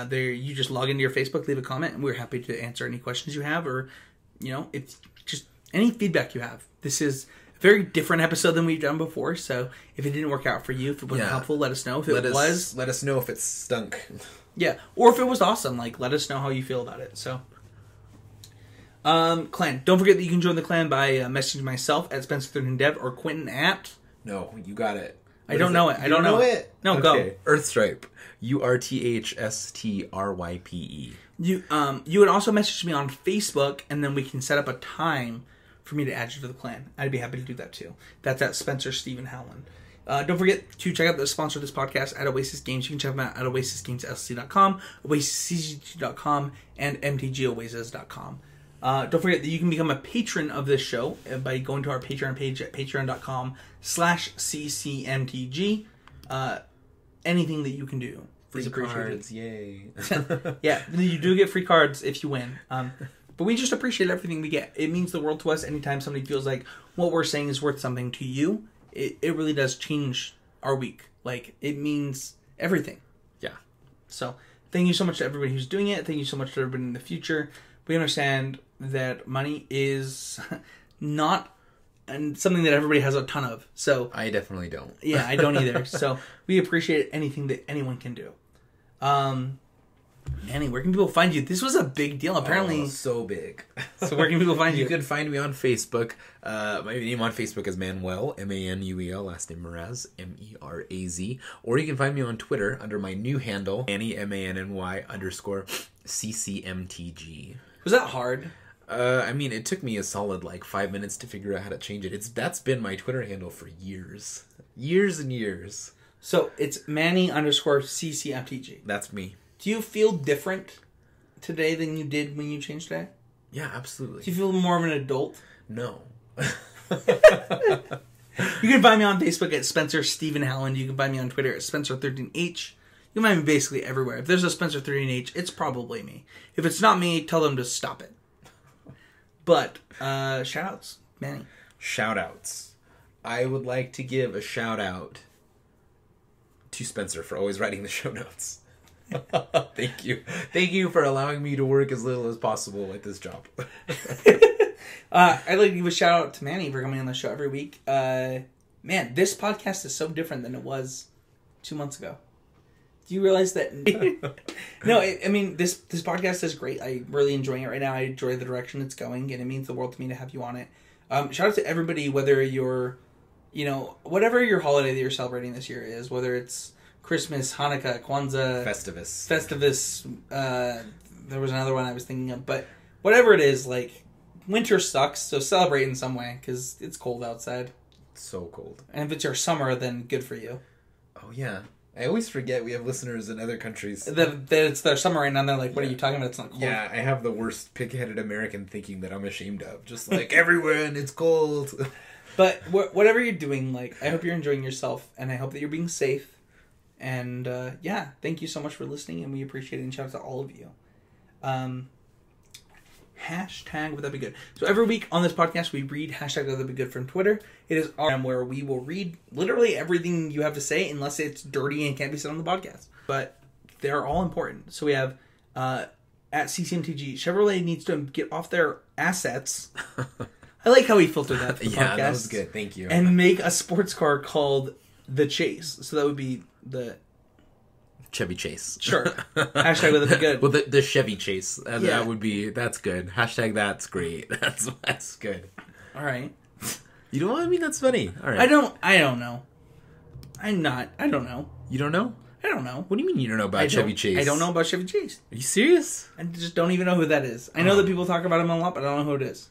There, you just log into your Facebook, leave a comment, and we're happy to answer any questions you have, or if just any feedback you have. This is a very different episode than we've done before, so if it didn't work out for you, if it wasn't helpful, let us know. If it was, let us know if it stunk. Yeah, or if it was awesome, let us know how you feel about it. So, clan. Don't forget that you can join the clan by messaging myself at Spencer13Dev or Quentin at. No, you got it. I don't know it. I don't know it. No, okay. Go. Earthstripe. URTHSTRYPE. You would also message me on Facebook, and then we can set up a time for me to add you to the clan. I'd be happy to do that too. That's at Spencer Stephen Howland. Don't forget to check out the sponsor of this podcast at Oasis Games. You can check them out at oasisgamesllc.com, oasiscg.com, and mtgoasis.com. Don't forget that you can become a patron of this show by going to our Patreon page at patreon.com/ccmtg. Anything that you can do is appreciated. Cards, yay. Yeah, you do get free cards if you win. But we just appreciate everything we get. It means the world to us anytime somebody feels like what we're saying is worth something to you. It really does change our week. It means everything. Yeah. So, thank you so much to everybody who's doing it. Thank you so much to everybody in the future. We understand that money is not something that everybody has a ton of. So I definitely don't. Yeah, I don't either. So, we appreciate anything that anyone can do. Manny, where can people find you? This was a big deal, apparently. So big. So where can people find you? You can find me on Facebook. My name on Facebook is Manuel, Manuel, last name Meraz, Meraz. Or you can find me on Twitter under my new handle, Manny, Manny_CCMTG. Was that hard? I mean, it took me a solid 5 minutes to figure out how to change it. That's been my Twitter handle for years. Years and years. So it's Manny_CCMTG. That's me. Do you feel different today than you did when you changed that? Yeah, absolutely. Do you feel more of an adult? No. You can find me on Facebook at Spencer Stephen Howland. You can find me on Twitter at Spencer13H. You can find me basically everywhere. If there's a Spencer13H, it's probably me. If it's not me, tell them to stop it. But, shout-outs. Manny. Shout-outs. I would like to give a shout-out to Spencer for always writing the show notes. Thank you. Thank you for allowing me to work as little as possible at this job. I'd like to give a shout out to Manny for coming on the show every week. Man, this podcast is so different than it was 2 months ago. Do you realize that? No, I mean, this podcast is great. I'm really enjoying it right now. I enjoy the direction it's going, and it means the world to me to have you on it. Shout out to everybody, whether you're, whatever your holiday that you're celebrating this year is, whether it's Christmas, Hanukkah, Kwanzaa, Festivus. There was another one I was thinking of, but whatever it is, winter sucks, so celebrate in some way because it's cold outside. So cold. And if it's your summer, then good for you. Oh yeah, I always forget we have listeners in other countries. That it's their summer right now. And they're like, "What are you talking about? It's not cold." Yeah, I have the worst pig-headed American thinking that I'm ashamed of. Just everyone, it's cold. But whatever you're doing, I hope you're enjoying yourself, and I hope that you're being safe. And, thank you so much for listening, and we appreciate it, and shout out to all of you. Hashtag would that be good? So every week on this podcast, we read hashtag would that be good from Twitter. It is our where we will read literally everything you have to say, unless it's dirty and can't be said on the podcast. But they're all important. So we have, at CCMTG, Chevrolet needs to get off their assets. I like how he filtered that for the podcast. Yeah, that was good. Thank you. And make a sports car called the Chase. So that would be the Chevy Chase. Sure. Hashtag would that be good? Well, the Chevy Chase. That would be, that's good. Hashtag that's great. That's good. All right. You know what I mean? That's funny. All right. I don't know. I don't know. You don't know? I don't know. What do you mean you don't know about Chevy Chase? I don't know about Chevy Chase. Are you serious? I just don't even know who that is. I know that people talk about him a lot, but I don't know who it is.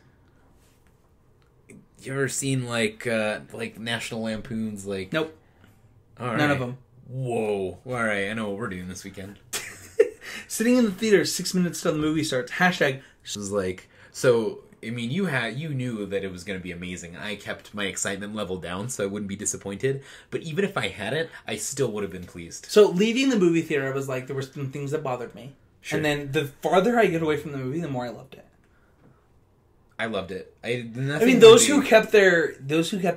You ever seen National Lampoon's Nope. All right. None of them. Whoa. All right, I know what we're doing this weekend. Sitting in the theater 6 minutes till the movie starts. Hashtag. This was like, so, I mean, you knew that it was going to be amazing. I kept my excitement level down so I wouldn't be disappointed. But even if I had it, I still would have been pleased. So leaving the movie theater, I was like, there were some things that bothered me. Sure. And then the farther I get away from the movie, the more I loved it. I loved it. I mean, those who kept their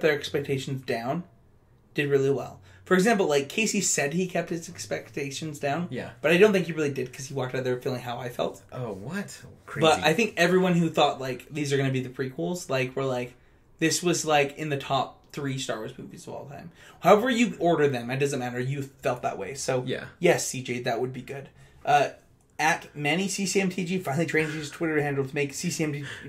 expectations down did really well. For example, like Casey said he kept his expectations down. Yeah. But I don't think he really did because he walked out there feeling how I felt. Oh, what? Crazy. But I think everyone who thought like these are going to be the prequels, like were like, this was like in the top 3 Star Wars movies of all time. However you order them, it doesn't matter. You felt that way. So yeah. Yes, CJ, that would be good. At Manny CCMTG finally trained his Twitter handle to make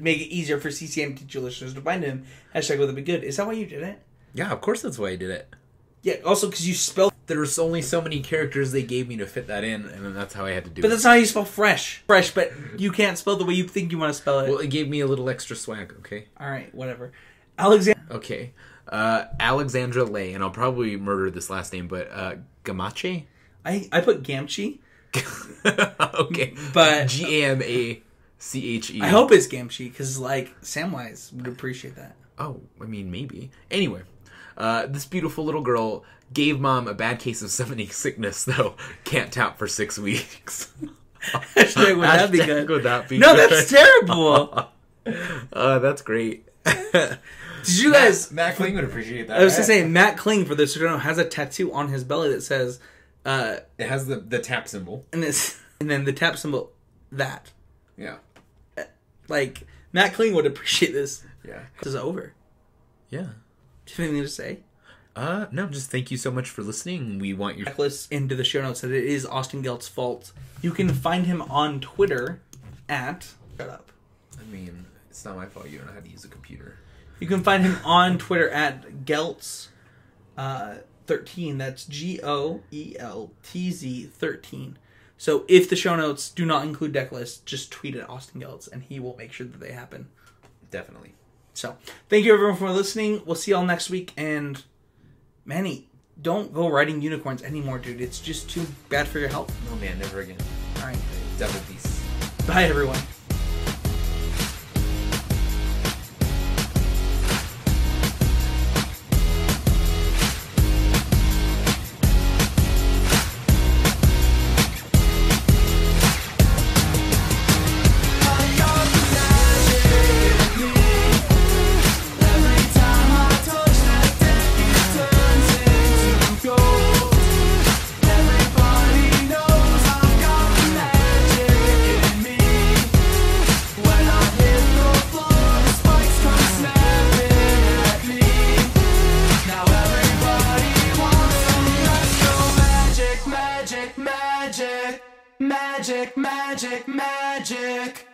make it easier for CCMTG listeners to find him. Hashtag would that be good? Is that why you did it? Yeah, of course that's why I did it. Yeah, also because you spelled... There's only so many characters they gave me to fit that in, and then that's how I had to do it. But that's not how you spell fresh. Fresh, but you can't spell the way you think you want to spell it. Well, it gave me a little extra swag, okay? Alright, whatever. Okay. Alexandra Lay, and I'll probably murder this last name, but Gamache? I put Gamchi. Okay. But... Gamache. I hope it's Gamchi, because, like, Samwise would appreciate that. Oh, I mean, maybe. Anyway. This beautiful little girl gave mom a bad case of summoning sickness, though. Can't tap for 6 weeks. Hashtag would that be good? Would that be no, good? That's terrible. That's great. Did you guys... Matt Kling would appreciate that. I was going to say, Matt Kling, for those who don't know, has a tattoo on his belly that says... it has the tap symbol. And then the tap symbol, that. Yeah. Like, Matt Kling would appreciate this. Yeah. This is over. Yeah. Do you have anything to say? No, just thank you so much for listening. We want your... Checklist into the show notes that it is Austin Gelt's fault. You can find him on Twitter at... Shut up. I mean, it's not my fault you don't know how to use a computer. You can find him on Twitter at Geltz 13. That's GOELTZ 13. So if the show notes do not include deck lists, just tweet at Austin Geltz and he will make sure that they happen. Definitely. So, thank you everyone for listening. We'll see y'all next week. And, Manny, don't go riding unicorns anymore, dude. It's just too bad for your health. No, man, never again. Alright. Double peace. Bye, everyone. Magic.